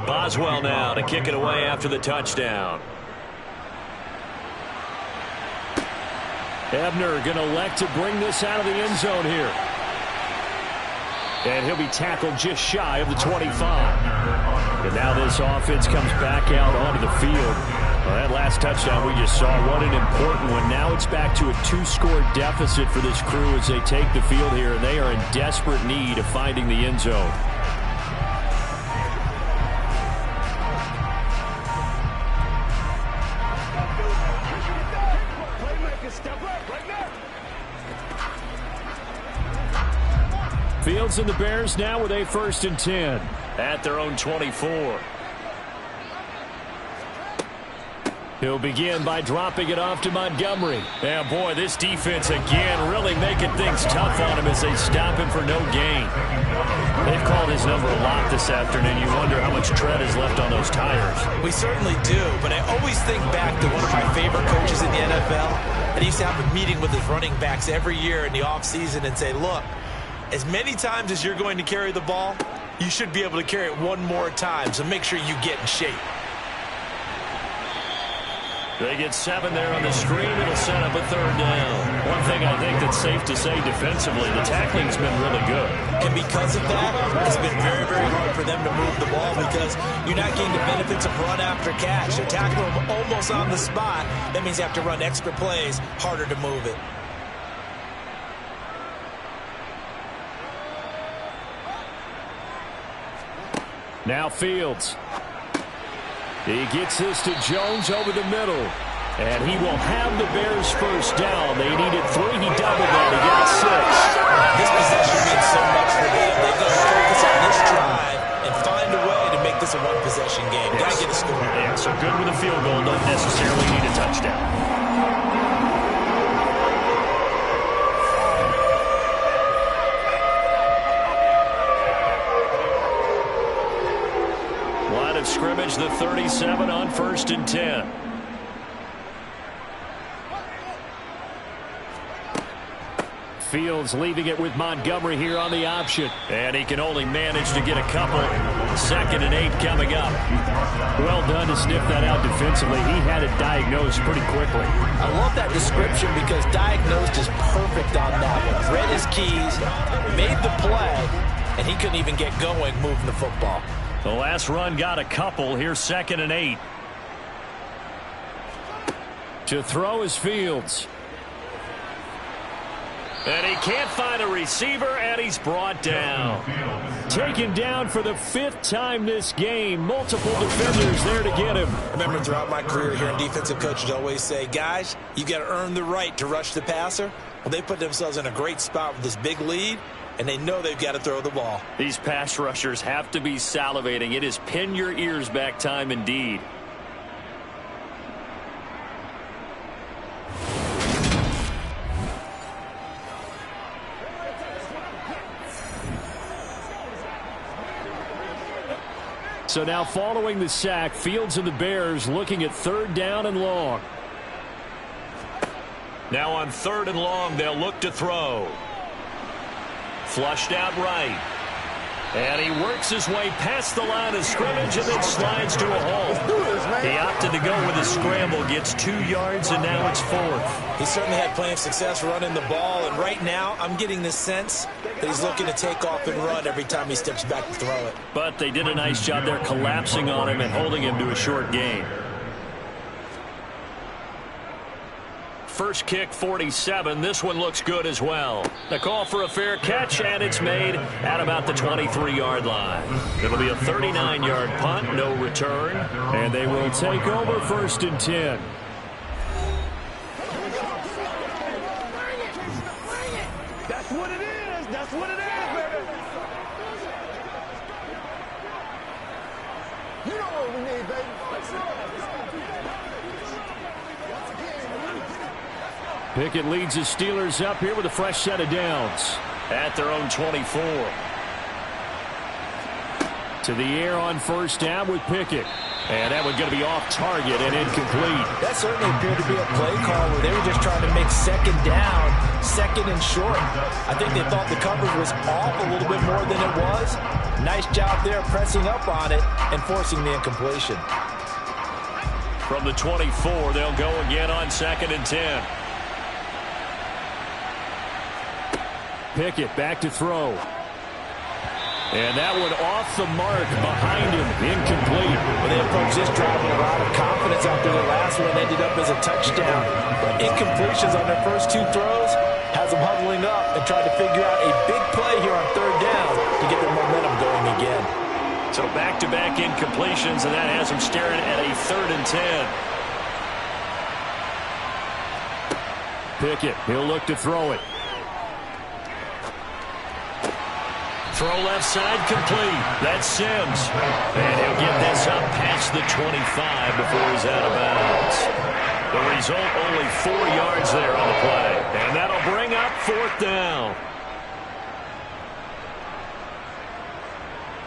Boswell now to kick it away after the touchdown. Ebner going to elect to bring this out of the end zone here. And he'll be tackled just shy of the 25. And now this offense comes back out onto the field. Well, that last touchdown we just saw, what an important one. Now it's back to a 2-score deficit for this crew as they take the field here. And they are in desperate need of finding the end zone. Fields and the Bears now with a 1st and 10 at their own 24. He'll begin by dropping it off to Montgomery. And boy, this defense again really making things tough on him as they stop him for no gain. They've called his number a lot this afternoon. You wonder how much tread is left on those tires. We certainly do, but I always think back to one of my favorite coaches in the NFL. And he used to have a meeting with his running backs every year in the offseason and say, look, as many times as you're going to carry the ball, you should be able to carry it one more time, so make sure you get in shape. They get 7 there on the screen. It'll set up a 3rd down. One thing I think that's safe to say defensively, the tackling's been really good. And because of that, it's been very, very hard for them to move the ball because you're not getting the benefits of run after catch. You tackle them almost on the spot. That means you have to run extra plays, harder to move it. Now Fields. He gets this to Jones over the middle. And he will have the Bears first down. They needed 3. He doubled that. He got 6. This possession means so much for them. They've got to focus on this drive and find a way to make this a one-possession game. Got to get a score. Yeah, so good with a field goal. Don't necessarily need a touchdown. Line of scrimmage, the 37 on 1st and 10. Fields leaving it with Montgomery here on the option. And he can only manage to get a couple. 2nd and 8 coming up. Well done to sniff that out defensively. He had it diagnosed pretty quickly. I love that description because diagnosed is perfect on that one. Read his keys, made the play, and he couldn't even get going moving the football. The last run got a couple. Here's 2nd and 8. To throw is Fields. And he can't find a receiver, and he's brought down. Taken down for the 5th time this game. Multiple defenders there to get him. I remember throughout my career hearing defensive coaches always say, guys, you got to earn the right to rush the passer. Well, they put themselves in a great spot with this big lead, and they know they've got to throw the ball. These pass rushers have to be salivating. It is pin your ears back time indeed. So now following the sack, Fields and the Bears looking at 3rd down and long. Now on 3rd and long, they'll look to throw. Flushed out right. And he works his way past the line of scrimmage and then slides to a hole. He opted to go with a scramble, gets 2 yards, and now it's 4th. He certainly had plenty of success running the ball, and right now I'm getting the sense that he's looking to take off and run every time he steps back to throw it. But they did a nice job there collapsing on him and holding him to a short gain. First kick, 47. This one looks good as well. The call for a fair catch, and it's made at about the 23-yard line. It'll be a 39-yard punt, no return, and they will take over 1st and 10. That's what it is. That's what it is, baby. You know what we need, baby. Pickett leads the Steelers up here with a fresh set of downs at their own 24. To the air on 1st down with Pickett. And that one's going to be off target and incomplete. That certainly appeared to be a play call where they were just trying to make 2nd down, 2nd and short. I think they thought the coverage was off a little bit more than it was. Nice job there pressing up on it and forcing the incompletion. From the 24, they'll go again on 2nd and 10. Pickett back to throw. And that one off the mark behind him. Incomplete. Well, they approached this drive with a lot of confidence after the last one ended up as a touchdown. But incompletions on their first 2 throws has them huddling up and trying to figure out a big play here on 3rd down to get their momentum going again. So back-to-back incompletions, and that has them staring at a 3rd and 10. Pickett, he'll look to throw it. Throw left side complete. That's Sims. And he'll get this up past the 25 before he's out of bounds. The result, only 4 yards there on the play. And that'll bring up 4th down.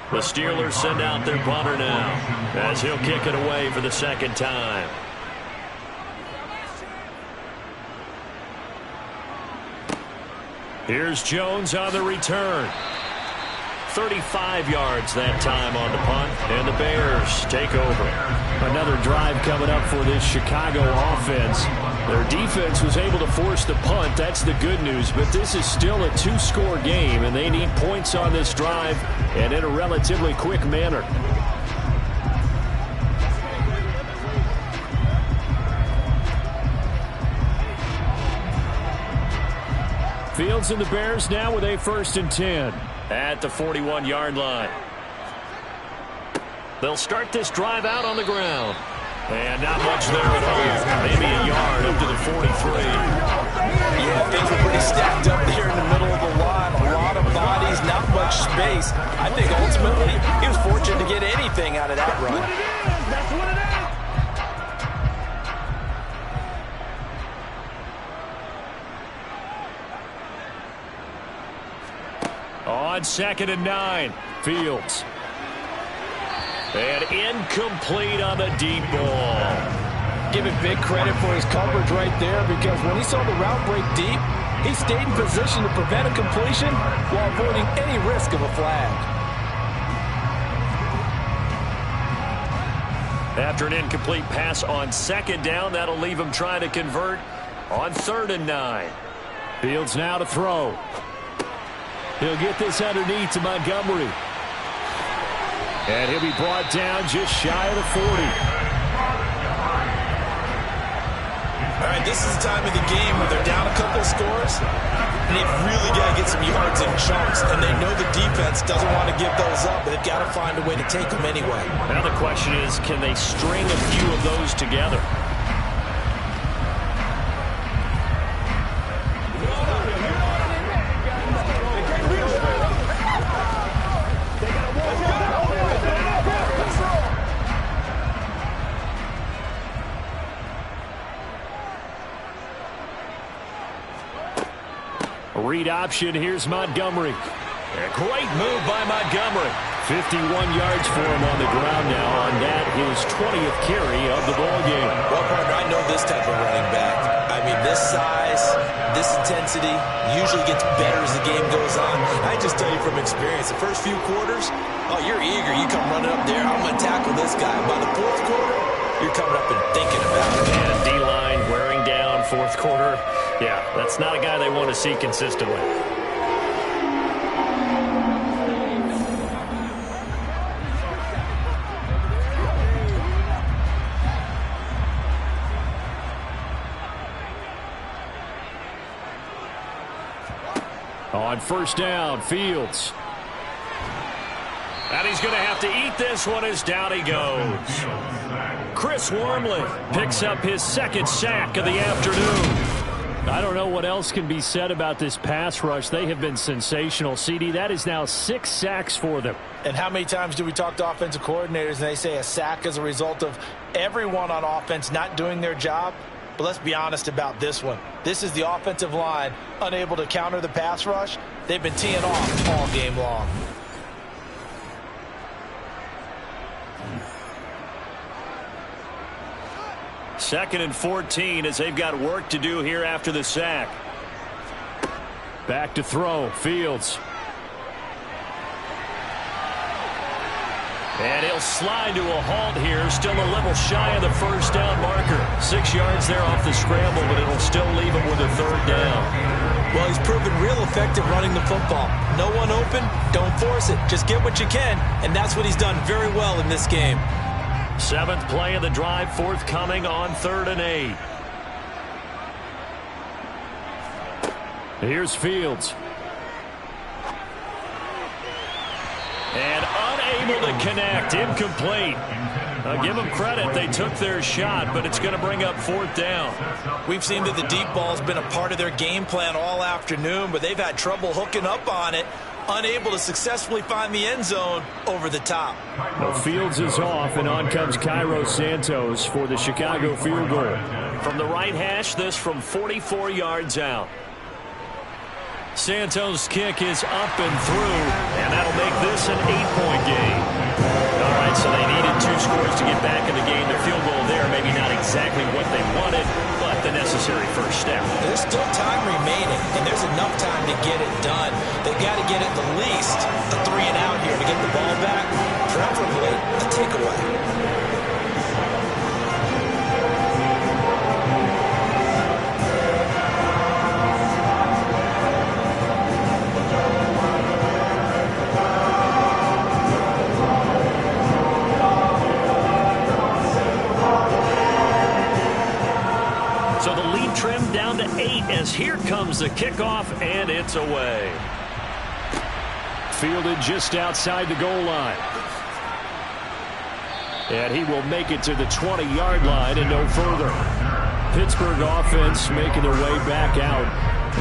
The Steelers send out their punter now as he'll kick it away for the 2nd time. Here's Jones on the return. 35 yards that time on the punt, and the Bears take over. Another drive coming up for this Chicago offense. Their defense was able to force the punt. That's the good news, but this is still a 2-score game, and they need points on this drive and in a relatively quick manner. Fields and the Bears now with a 1st and 10 at the 41-yard line. They'll start this drive out on the ground. And not much there at all. Maybe a yard up to the 43. Yeah, things were pretty stacked up there in the middle of the line. A lot of bodies, not much space. I think ultimately he was fortunate to get anything out of that run. That's what it is. On 2nd and 9, Fields. And incomplete on the deep ball. Give him big credit for his coverage right there, because when he saw the route break deep, he stayed in position to prevent a completion while avoiding any risk of a flag. After an incomplete pass on 2nd down, that'll leave him trying to convert on 3rd and 9. Fields now to throw. He'll get this underneath to Montgomery. And he'll be brought down just shy of the 40. All right, this is the time of the game where they're down a couple of scores, and they've really got to get some yards in chunks, and they know the defense doesn't want to give those up, but they've got to find a way to take them anyway. Now the question is, can they string a few of those together? Read option. Here's Montgomery. A great move by Montgomery. 51 yards for him on the ground now on that, his 20th carry of the ball game. Well, partner, I know this type of running back. I mean, this size, this intensity usually gets better as the game goes on. I just tell you from experience, the first few quarters, oh, you're eager. You come running up there. I'm going to tackle this guy. By the 4th quarter, you're coming up and thinking about it. And D-line wearing down 4th quarter. Yeah, that's not a guy they want to see consistently. On 1st down, Fields. And he's going to have to eat this one as down he goes. Chris Wormley picks up his 2nd sack of the afternoon. I don't know what else can be said about this pass rush. They have been sensational. CD, that is now 6 sacks for them. And how many times do we talk to offensive coordinators and they say a sack is a result of everyone on offense not doing their job? But let's be honest about this one. This is the offensive line unable to counter the pass rush. They've been teeing off all game long. Second and 14 as they've got work to do here after the sack. Back to throw. Fields. And he'll slide to a halt here. Still a little shy of the 1st down marker. 6 yards there off the scramble, but it'll still leave him with a 3rd down. Well, he's proven real effective running the football. No one open, don't force it. Just get what you can, and that's what he's done very well in this game. 7th play of the drive forthcoming on 3rd and 8. Here's Fields. And unable to connect. Incomplete. Give them credit. They took their shot, but it's going to bring up 4th down. We've seen that the deep ball has been a part of their game plan all afternoon, but they've had trouble hooking up on it. Unable to successfully find the end zone over the top. Well, Fields is off, and on comes Cairo Santos for the Chicago field goal. From the right hash, this from 44 yards out. Santos' kick is up and through, and that'll make this an 8-point game. All right, so they needed 2 scores to get back in the game. The field goal there, maybe not exactly what they wanted, but the necessary first step. There's still time remaining, and there's enough time to get it done. They've got to get at the least a 3-and-out here to get the ball back, preferably a takeaway. So the lead trimmed down to 8 as here comes the kickoff, and it's away. Fielded just outside the goal line. And he will make it to the 20-yard line and no further. Pittsburgh offense making their way back out.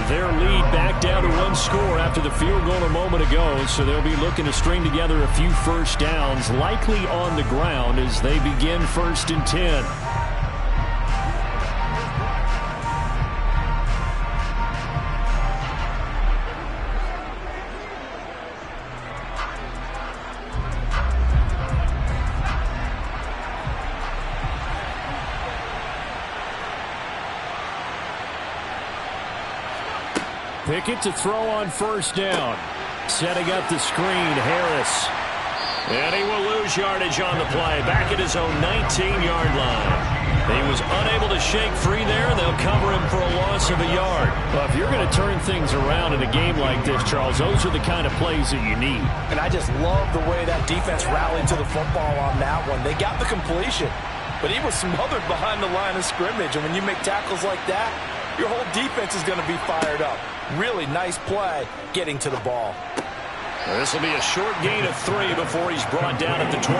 Their lead back down to 1 score after the field goal a moment ago, so they'll be looking to string together a few first downs, likely on the ground as they begin 1st and 10. Pickett to throw on 1st down. Setting up the screen, Harris. And he will lose yardage on the play. Back at his own 19-yard line. He was unable to shake free there, and they'll cover him for a loss of a yard. Well, if you're going to turn things around in a game like this, Charles, those are the kind of plays that you need. And I just love the way that defense rallied to the football on that one. They got the completion, but he was smothered behind the line of scrimmage. And when you make tackles like that, your whole defense is going to be fired up. Really nice play getting to the ball. Well, this will be a short gain of 3 before he's brought down at the 22.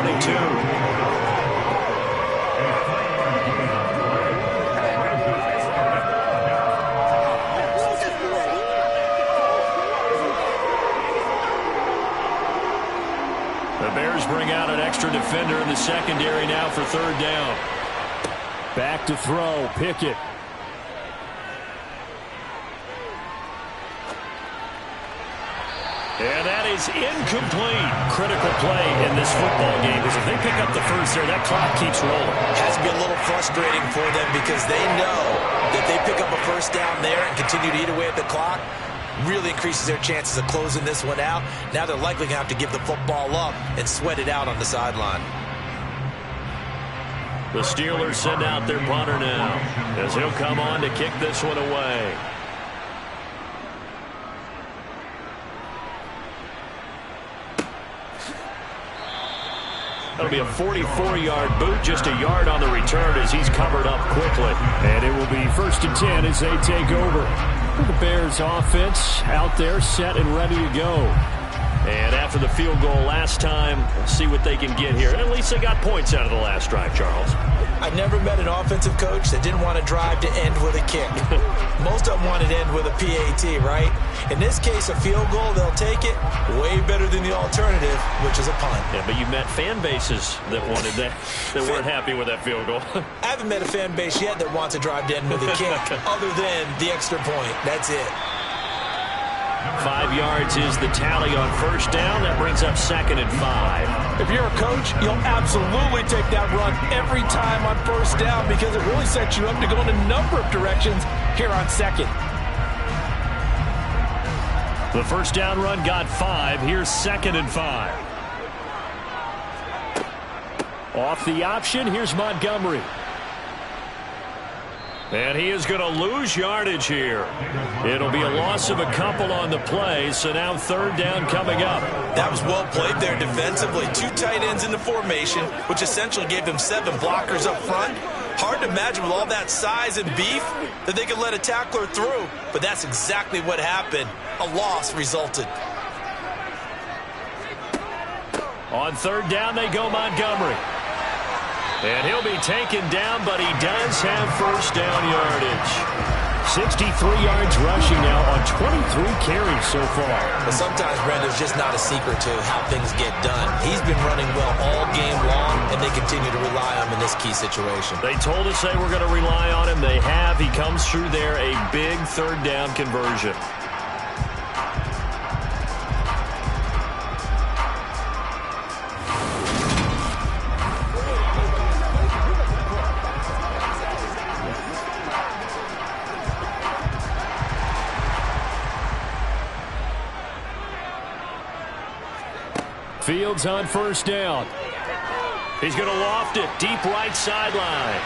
The Bears bring out an extra defender in the secondary now for 3rd down. Back to throw, Pickett. And that is incomplete. Critical play in this football game because if they pick up the first there, that clock keeps rolling. Has to be a little frustrating for them because they know that they pick up a first down there and continue to eat away at the clock, really increases their chances of closing this one out. Now they're likely going to have to give the football up and sweat it out on the sideline. The Steelers send out their punter now as he'll come on to kick this one away. That'll be a 44-yard boot, just a yard on the return as he's covered up quickly. And it will be 1st and 10 as they take over. The Bears offense out there set and ready to go. And after the field goal last time, we'll see what they can get here. At least they got points out of the last drive, Charles. I never met an offensive coach that didn't want to drive to end with a kick. Most of them wanted to end with a PAT, right? In this case, a field goal, they'll take it. Way better than the alternative, which is a punt. Yeah, but you met fan bases that wanted that, that weren't happy with that field goal. I haven't met a fan base yet that wants to drive to end with a kick, other than the extra point. That's it. 5 yards is the tally on 1st down. That brings up 2nd and 5. If you're a coach, you'll absolutely take that run every time on 1st down because it really sets you up to go in a number of directions here on 2nd. The 1st down run got 5. Here's 2nd and 5. Off the option, here's Montgomery. And he is going to lose yardage here. It'll be a loss of a couple on the play, so now 3rd down coming up. That was well played there defensively. 2 tight ends in the formation, which essentially gave them 7 blockers up front. Hard to imagine with all that size and beef that they could let a tackler through, but that's exactly what happened. A loss resulted. On 3rd down, they go Montgomery. And he'll be taken down, but he does have 1st down yardage. 63 yards rushing now on 23 carries so far. But sometimes, Brent, there's just not a secret to how things get done. He's been running well all game long, and they continue to rely on him in this key situation. They told us they were going to rely on him. They have. He comes through there, a big 3rd down conversion. Fields on first down. He's going to loft it deep right sideline.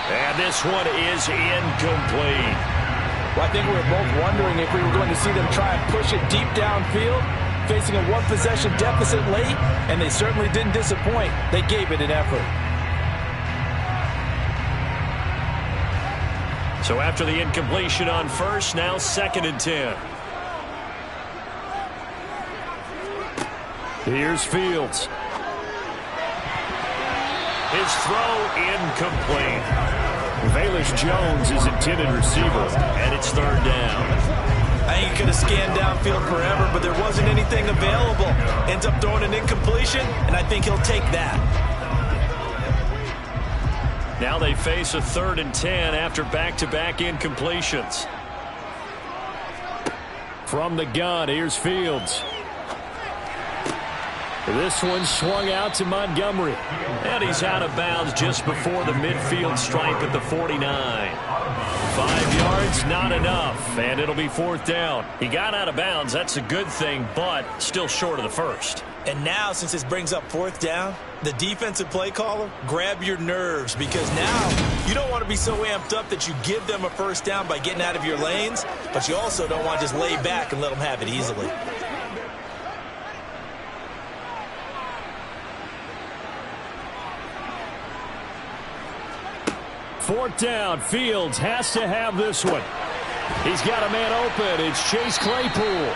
And this one is incomplete. Well, I think we were both wondering if we were going to see them try and push it deep downfield, facing a one-possession deficit late, and they certainly didn't disappoint. They gave it an effort. So after the incompletion on first, now 2nd and 10. Here's Fields. His throw incomplete. Velus Jones is intended receiver, and it's 3rd down. I think he could have scanned downfield forever, but there wasn't anything available. Ends up throwing an incompletion, and I think he'll take that. Now they face a 3rd and 10 after back-to-back incompletions. From the gun, here's Fields. This one swung out to Montgomery. And he's out of bounds just before the midfield stripe at the 49. 5 yards, not enough, and it'll be 4th down. He got out of bounds. That's a good thing, but still short of the first. And now, since this brings up 4th down, the defensive play caller, grab your nerves, because now you don't want to be so amped up that you give them a 1st down by getting out of your lanes, but you also don't want to just lay back and let them have it easily. Fourth down, Fields has to have this one. He's got a man open. It's Chase Claypool.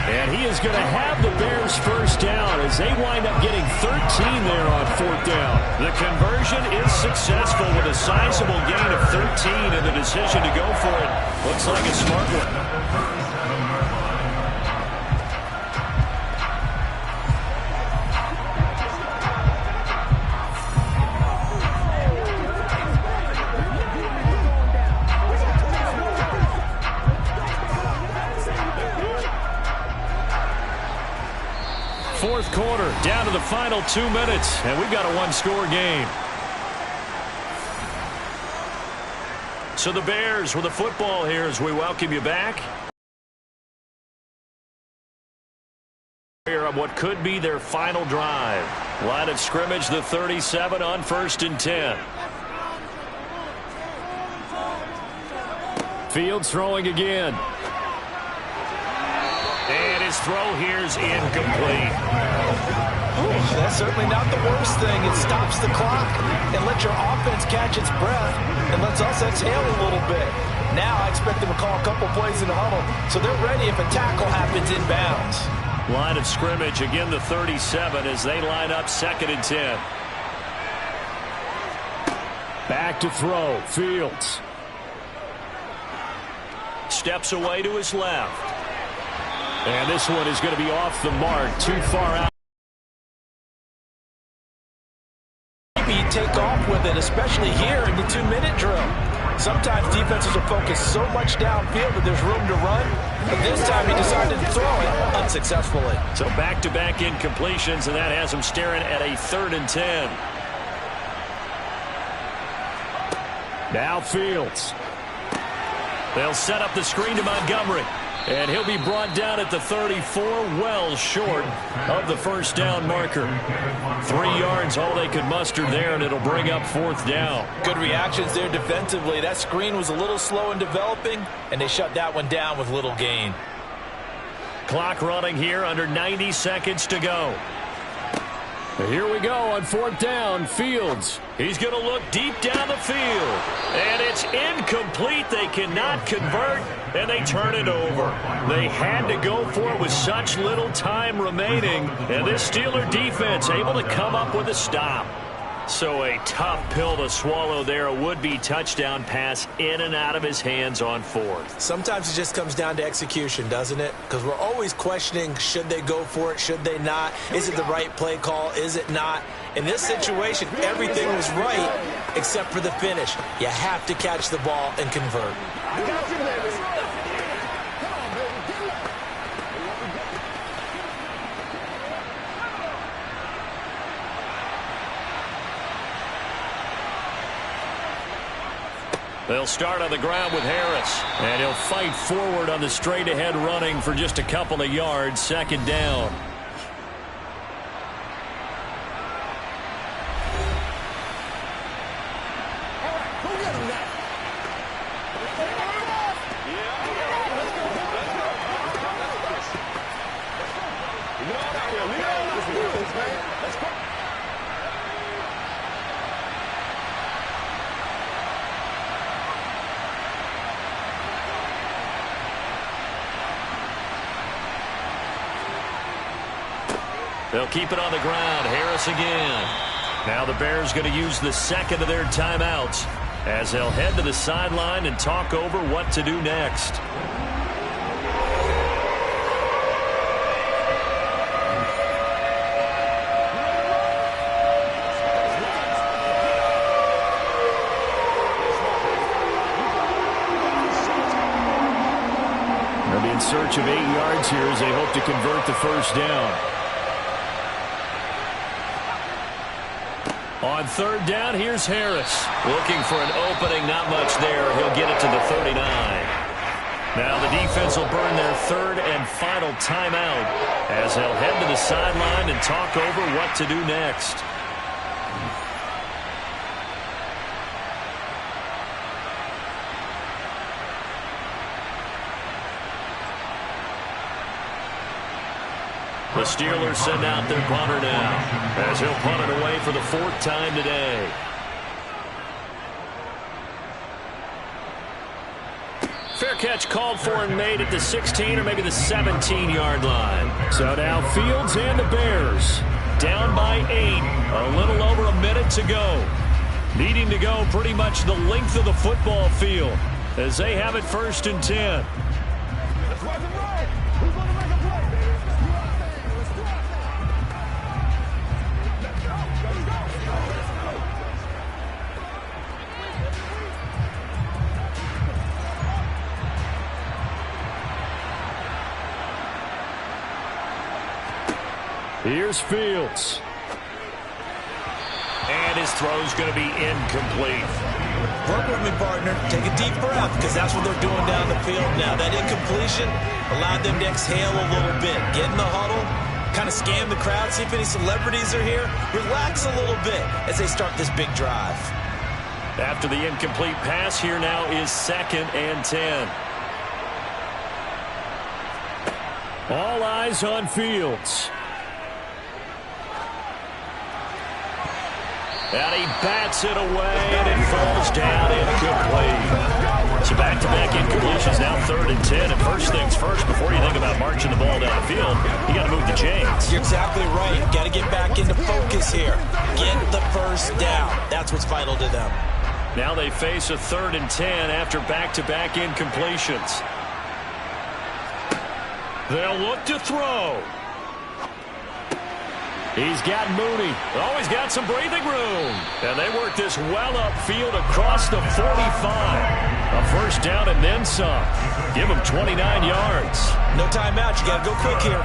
And he is going to have the Bears 1st down as they wind up getting 13 there on 4th down. The conversion is successful with a sizable gain of 13, and the decision to go for it looks like a smart one. Fourth quarter, down to the final 2 minutes, and we've got a one-score game. So the Bears with the football here as we welcome you back. Of what could be their final drive. Line of scrimmage, the 37 on 1st and 10. Fields throwing again. And his throw here's incomplete. Ooh, that's certainly not the worst thing. It stops the clock and lets your offense catch its breath and lets us exhale a little bit. Now I expect them to call a couple plays in the huddle, so they're ready if a tackle happens inbounds. Line of scrimmage, again the 37 as they line up 2nd and 10. Back to throw, Fields. Steps away to his left. And this one is going to be off the mark, too far out. Maybe take off with it, especially here in the 2-minute drill. Sometimes defenses will focus so much downfield that there's room to run, but this time he decided to throw it unsuccessfully. So back-to-back incompletions, and that has him staring at a 3rd and 10. Now Fields. They'll set up the screen to Montgomery. And he'll be brought down at the 34, well short of the 1st down marker. 3 yards, all they could muster there, and it'll bring up 4th down. Good reactions there defensively. That screen was a little slow in developing, and they shut that one down with little gain. Clock running here, under 90 seconds to go. Here we go on 4th down. Fields. He's going to look deep down the field. And it's incomplete. They cannot convert, and they turn it over. They had to go for it with such little time remaining. And this Steeler defense able to come up with a stop. So a tough pill to swallow there. A would-be touchdown pass in and out of his hands on 4th. Sometimes it just comes down to execution, doesn't it? Because we're always questioning, should they go for it, should they not? Is it the right play call, is it not? In this situation, everything was right except for the finish. You have to catch the ball and convert. I got you, baby. They'll start on the ground with Harris. And he'll fight forward on the straight-ahead running for just a couple of yards. 2nd down. They'll keep it on the ground. Harris again. Now the Bears going to use the second of their timeouts as they'll head to the sideline and talk over what to do next. They'll be in search of 8 yards here as they hope to convert the first down. On third down, here's Harris. Looking for an opening, not much there. He'll get it to the 39. Now the defense will burn their third and final timeout as they'll head to the sideline and talk over what to do next. The Steelers send out their punter now as he'll punt it away for the 4th time today. Fair catch called for and made at the 16 or maybe the 17-yard line. So now Fields and the Bears down by 8. A little over a minute to go. Needing to go pretty much the length of the football field as they have it 1st and 10. Here's Fields. And his throw's going to be incomplete. Work with me, partner. Take a deep breath because that's what they're doing down the field now. That incompletion allowed them to exhale a little bit. Get in the huddle, kind of scan the crowd, see if any celebrities are here. Relax a little bit as they start this big drive. After the incomplete pass, here now is 2nd and 10. All eyes on Fields. And he bats it away, and it falls down incomplete. So back-to-back incompletions, now 3rd and 10. And first things first, before you think about marching the ball down the field, you got to move the chains. You're exactly right. Got to get back into focus here. Get the first down. That's what's vital to them. Now they face a 3rd and 10 after back-to-back incompletions. They'll look to throw. He's got Mooney. Always got some breathing room. And they work this well upfield across the 45. A first down and then some. Give him 29 yards. No timeout. You got to go quick here.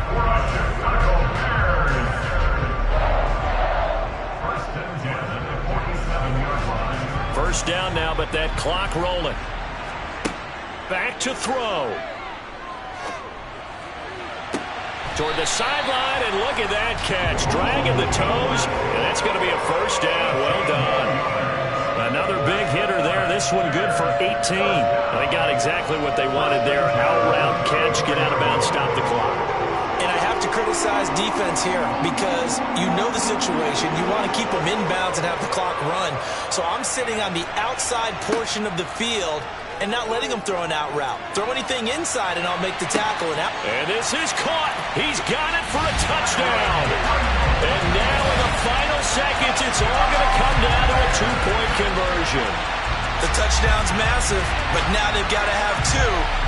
First down now, but that clock rolling. Back to throw. Toward the sideline, and look at that catch. Dragging the toes, and that's going to be a first down. Well done. Another big hitter there. This one good for 18. They got exactly what they wanted there. Out route catch, get out of bounds, stop the clock. And I have to criticize defense here because you know the situation. You want to keep them inbounds and have the clock run. So I'm sitting on the outside portion of the field and not letting him throw an out route. Throw anything inside, and I'll make the tackle. And this is caught. He's got it for a touchdown. And now in the final seconds, it's all going to come down to a 2-point conversion. The touchdown's massive, but now they've got to have 2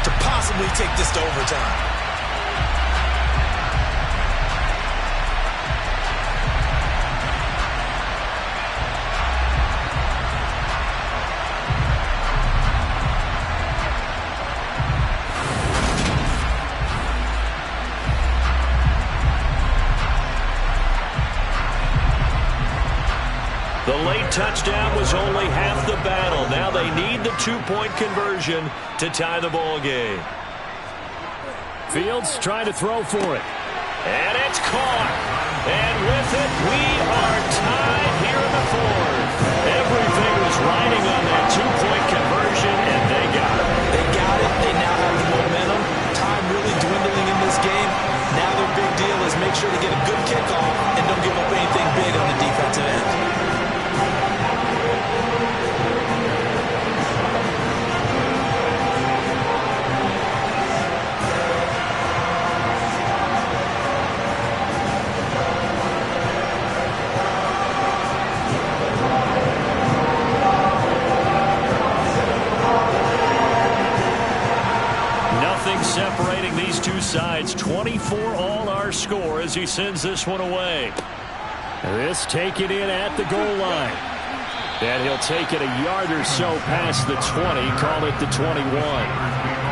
to possibly take this to overtime. The late touchdown was only half the battle. Now they need the 2-point conversion to tie the ball game. Fields trying to throw for it. And it's caught. And with it, we are tied here in the 4th. Everything was riding on that 2-point conversion, and they got it. They got it. They now have the momentum. Time really dwindling in this game. Now their big deal is make sure to get a good kickoff and don't give Nothing separating these two sides. 24-all our score as he sends this one away. This taken in at the goal line. And he'll take it a yard or so past the 20, call it the 21.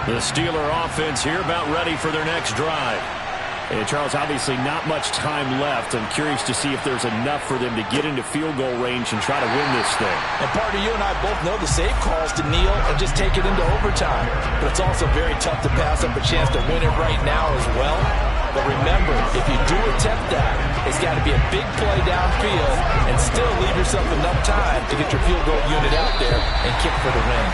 The Steeler offense here about ready for their next drive. And Charles, obviously not much time left. I'm curious to see if there's enough for them to get into field goal range and try to win this thing. And partner, you and I both know the safe calls to kneel and just take it into overtime. But it's also very tough to pass up a chance to win it right now as well. But remember, if you do attempt that, it's got to be a big play downfield and still leave yourself enough time to get your field goal unit out there and kick for the win.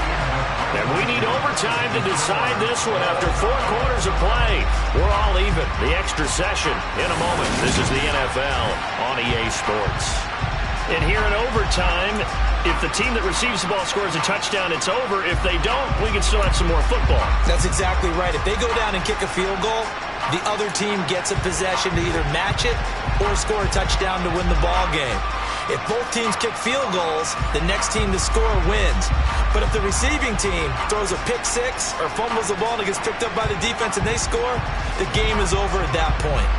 And we need overtime to decide this one after 4 quarters of play. We're all even. The extra session in a moment. This is the NFL on EA Sports. And here in overtime, if the team that receives the ball scores a touchdown, it's over. If they don't, we can still have some more football. That's exactly right. If they go down and kick a field goal, the other team gets a possession to either match it or score a touchdown to win the ball game. If both teams kick field goals, the next team to score wins. But if the receiving team throws a pick six or fumbles the ball and it gets picked up by the defense and they score, the game is over at that point.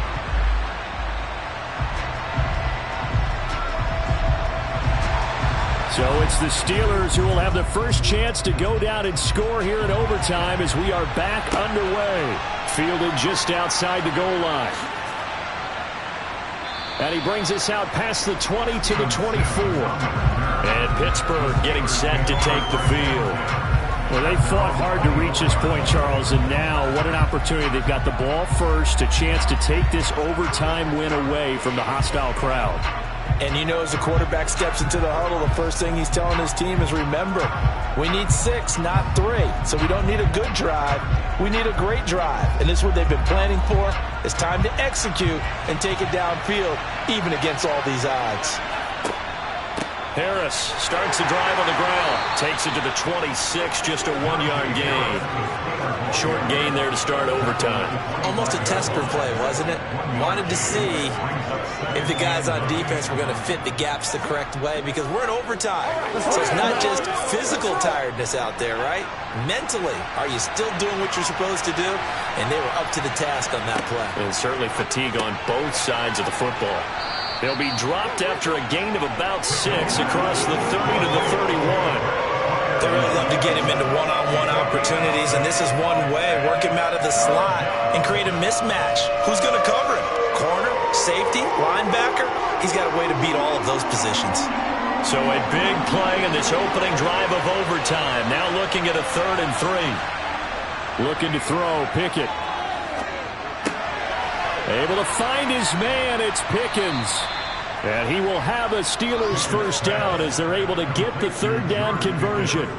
So it's the Steelers who will have the first chance to go down and score here in overtime as we are back underway. Fielded just outside the goal line. And he brings us out past the 20 to the 24. And Pittsburgh getting set to take the field. Well, they fought hard to reach this point, Charles, and now what an opportunity. They've got the ball first, a chance to take this overtime win away from the hostile crowd. And you know, as the quarterback steps into the huddle, the first thing he's telling his team is, remember, we need 6, not 3. So we don't need a good drive. We need a great drive. And this is what they've been planning for. It's time to execute and take it downfield, even against all these odds. Harris starts the drive on the ground. Takes it to the 26, just a 1-yard gain. Short gain there to start overtime. Almost a tester play, wasn't it? Wanted to see if the guys on defense were going to fit the gaps the correct way, because we're in overtime. So it's not just physical tiredness out there, right? Mentally, are you still doing what you're supposed to do? And they were up to the task on that play. And certainly fatigue on both sides of the football. They'll be dropped after a gain of about 6 across the 30 to the 31. They really love to get him into one-on-one opportunities, and this is one way. Work him out of the slot and create a mismatch. Who's going to cover him? Corner, safety, linebacker? He's got a way to beat all of those positions. So a big play in this opening drive of overtime. Now looking at a 3rd and 3. Looking to throw, Pickett. Able to find his man, it's Pickens. And he will have a Steelers first down as they're able to get the 3rd down conversion.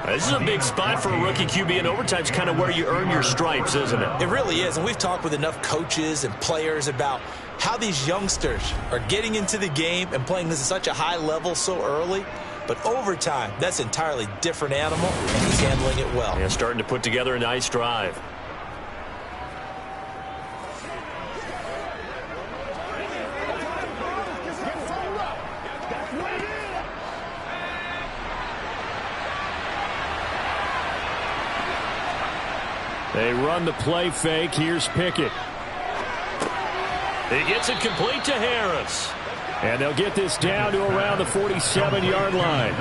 This is a big spot for a rookie QB, and overtime's kind of where you earn your stripes, isn't it? It really is, and we've talked with enough coaches and players about how these youngsters are getting into the game and playing this at such a high level so early. But overtime, that's an entirely different animal, and he's handling it well. Yeah, starting to put together a nice drive. They run the play fake. Here's Pickett. He gets it complete to Harris. And they'll get this down to around the 47-yard line.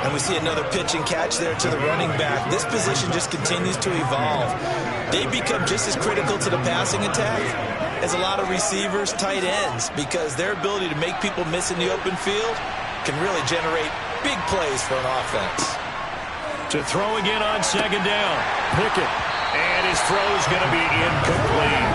And we see another pitch and catch there to the running back. This position just continues to evolve. They become just as critical to the passing attack as a lot of receivers, tight ends, because their ability to make people miss in the open field can really generate big plays for an offense. To throw again on 2nd down. Pickett. And his throw is going to be incomplete.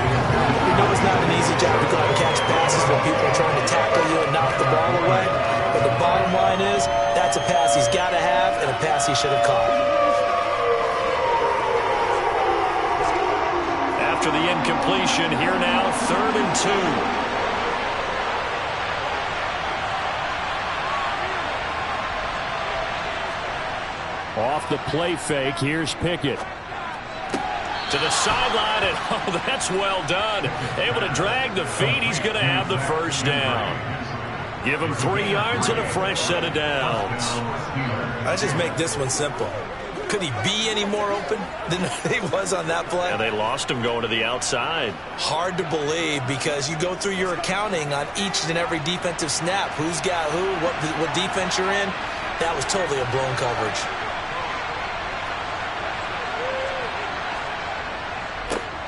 You know it's not an easy job to go out and catch passes when people are trying to tackle you and knock the ball away. But the bottom line is, that's a pass he's got to have and a pass he should have caught. After the incompletion, here now, 3rd and 2. Off the play fake, here's Pickett. To the sideline, and oh, that's well done. Able to drag the feet. He's going to have the first down. Give him 3 yards and a fresh set of downs. Let's just make this one simple. Could he be any more open than he was on that play? And they lost him going to the outside. Hard to believe because you go through your accounting on each and every defensive snap. Who's got who, what defense you're in. That was totally a blown coverage.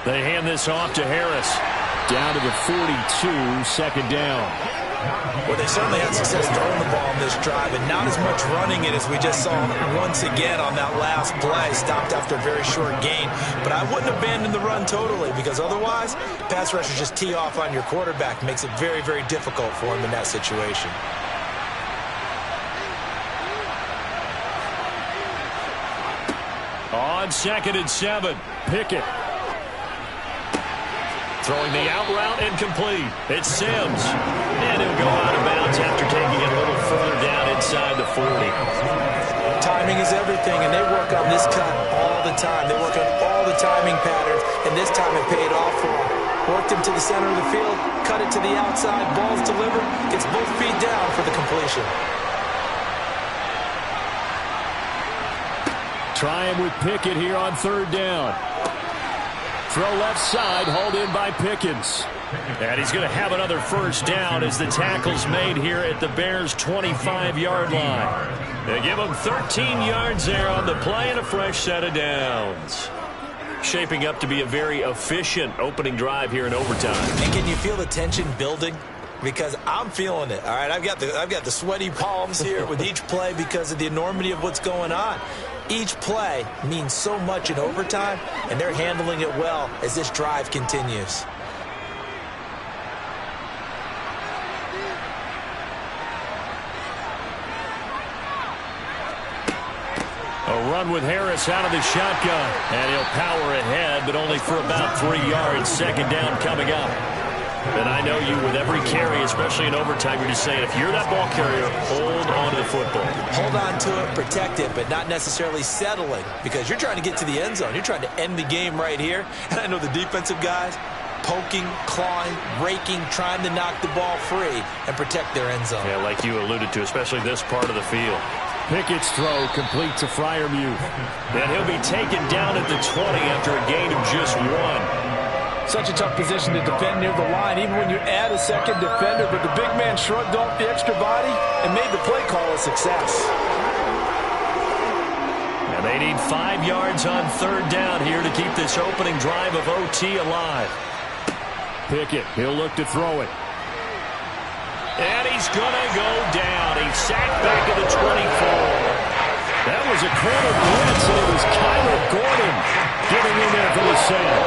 They hand this off to Harris. Down to the 42, second down. Well, they certainly had success throwing the ball on this drive, and not as much running it as we just saw once again on that last play. Stopped after a very short gain. But I wouldn't abandon the run totally, because otherwise, pass rushers just tee off on your quarterback. Makes it very, very difficult for him in that situation. On 2nd and 7, Pickett. Throwing the out route incomplete. It's Sims. And he'll go out of bounds after taking it a little further down inside the 40. Timing is everything, and they work on this cut all the time. They work on all the timing patterns, and this time it paid off for them. Worked him to the center of the field, cut it to the outside, ball's delivered, gets both feet down for the completion. Try him with Pickett here on 3rd down. Throw left side, hauled in by Pickens. And he's going to have another first down as the tackle's made here at the Bears' 25-yard line. They give him 13 yards there on the play and a fresh set of downs. Shaping up to be a very efficient opening drive here in overtime. And can you feel the tension building? Because I'm feeling it. All right, I've got the sweaty palms here with each play because of the enormity of what's going on. Each play means so much in overtime, and they're handling it well as this drive continues. A run with Harris out of the shotgun. And he'll power ahead, but only for about 3 yards. 2nd down coming up. And I know you, with every carry, especially in overtime, you're just saying, if you're that ball carrier, hold on to the football. Hold on to it, protect it, but not necessarily settling, because you're trying to get to the end zone. You're trying to end the game right here. And I know the defensive guys poking, clawing, raking, trying to knock the ball free and protect their end zone. Yeah, like you alluded to, especially this part of the field. Pickett's throw complete to Freiermuth. And he'll be taken down at the 20 after a gain of just 1. Such a tough position to defend near the line, even when you add a second defender, but the big man shrugged off the extra body and made the play call a success. And they need 5 yards on 3rd down here to keep this opening drive of OT alive. Pickett, he'll look to throw it. And he's going to go down. He's sacked back at the 24. That was a corner blitz, and it was Kyler Gordon getting in there for the save.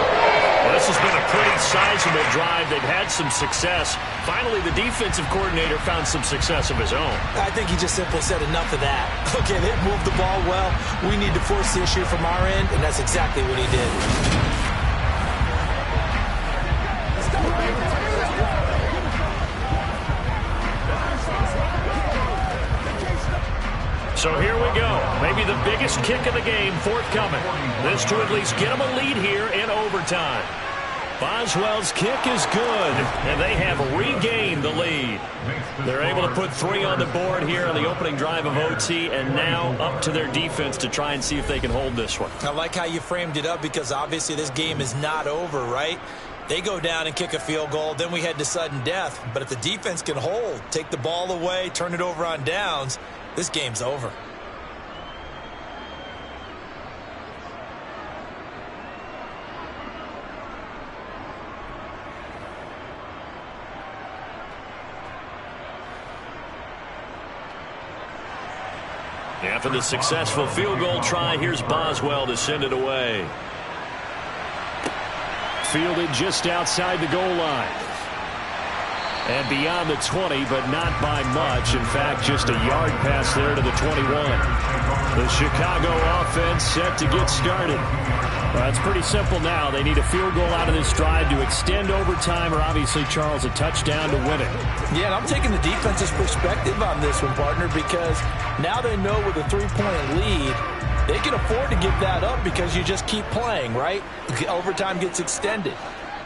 Well, this has been a pretty sizable drive. They've had some success. Finally, the defensive coordinator found some success of his own. I think he just simply said enough of that. Okay, they've moved the ball well. We need to force the issue from our end, and that's exactly what he did. So here we go. Maybe the biggest kick of the game forthcoming. This to at least get them a lead here in overtime. Boswell's kick is good, and they have regained the lead. They're able to put 3 on the board here on the opening drive of OT, and now up to their defense to try and see if they can hold this one. I like how you framed it up, because obviously this game is not over, right? They go down and kick a field goal, then we head to sudden death. But if the defense can hold, take the ball away, turn it over on downs, this game's over. After the successful field goal try, here's Boswell to send it away. Fielded just outside the goal line. And beyond the 20, but not by much. In fact, just a yard pass there to the 21. The Chicago offense set to get started. Well, it's pretty simple now. They need a field goal out of this drive to extend overtime, or obviously, Charles, a touchdown to win it. Yeah, and I'm taking the defense's perspective on this one, partner, because now they know with a 3-point lead, They can afford to give that up because you just keep playing, right? Overtime gets extended.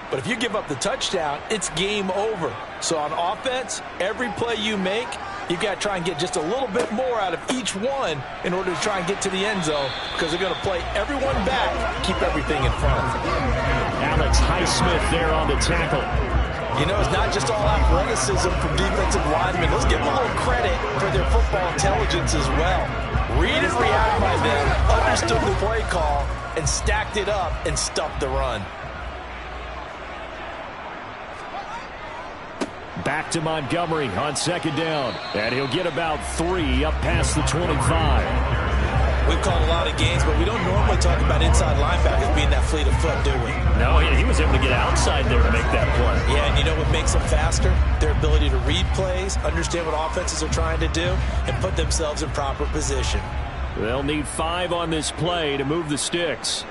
But if you give up the touchdown, it's game over. So on offense, every play you make, you've got to try and get just a little bit more out of each one in order to try and get to the end zone, because they're going to play everyone back, keep everything in front. Alex Highsmith there on the tackle. You know, it's not just all athleticism from defensive linemen. Let's give them a little credit for their football intelligence as well. Read and react by them, understood the play call, and stacked it up and stuffed the run. Back to Montgomery on second down. And he'll get about 3 up past the 25. We've called a lot of games, but we don't normally talk about inside linebackers being that fleet of foot, do we? No, he was able to get outside there to make that play. Yeah, and you know what makes them faster? Their ability to read plays, understand what offenses are trying to do, and put themselves in proper position. They'll need 5 on this play to move the sticks.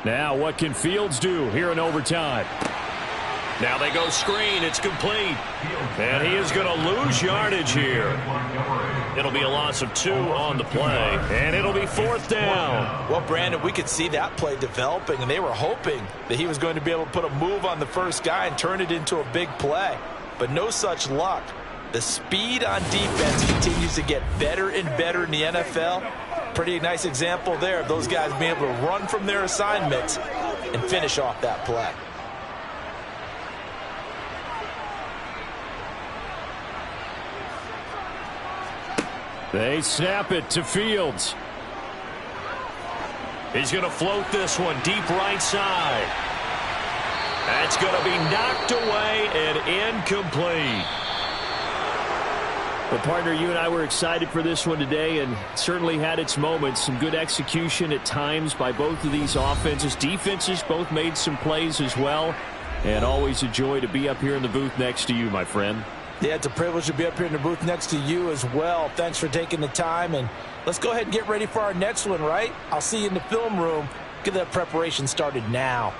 Now, what can Fields do here in overtime? Now they go screen. It's complete. And he is going to lose yardage here. It'll be a loss of 2 on the play. And it'll be 4th down. Well, Brandon, we could see that play developing, and they were hoping that he was going to be able to put a move on the first guy and turn it into a big play. But no such luck. The speed on defense continues to get better and better in the NFL. Pretty nice example there of those guys being able to run from their assignments and finish off that play. They snap it to Fields. He's going to float this one deep right side. That's going to be knocked away and incomplete. Well, partner, you and I were excited for this one today, and certainly had its moments. Some good execution at times by both of these offenses. Defenses both made some plays as well. And always a joy to be up here in the booth next to you, my friend. Yeah, it's a privilege to be up here in the booth next to you as well. Thanks for taking the time, and let's go ahead and get ready for our next one, right? I'll see you in the film room. Get that preparation started now.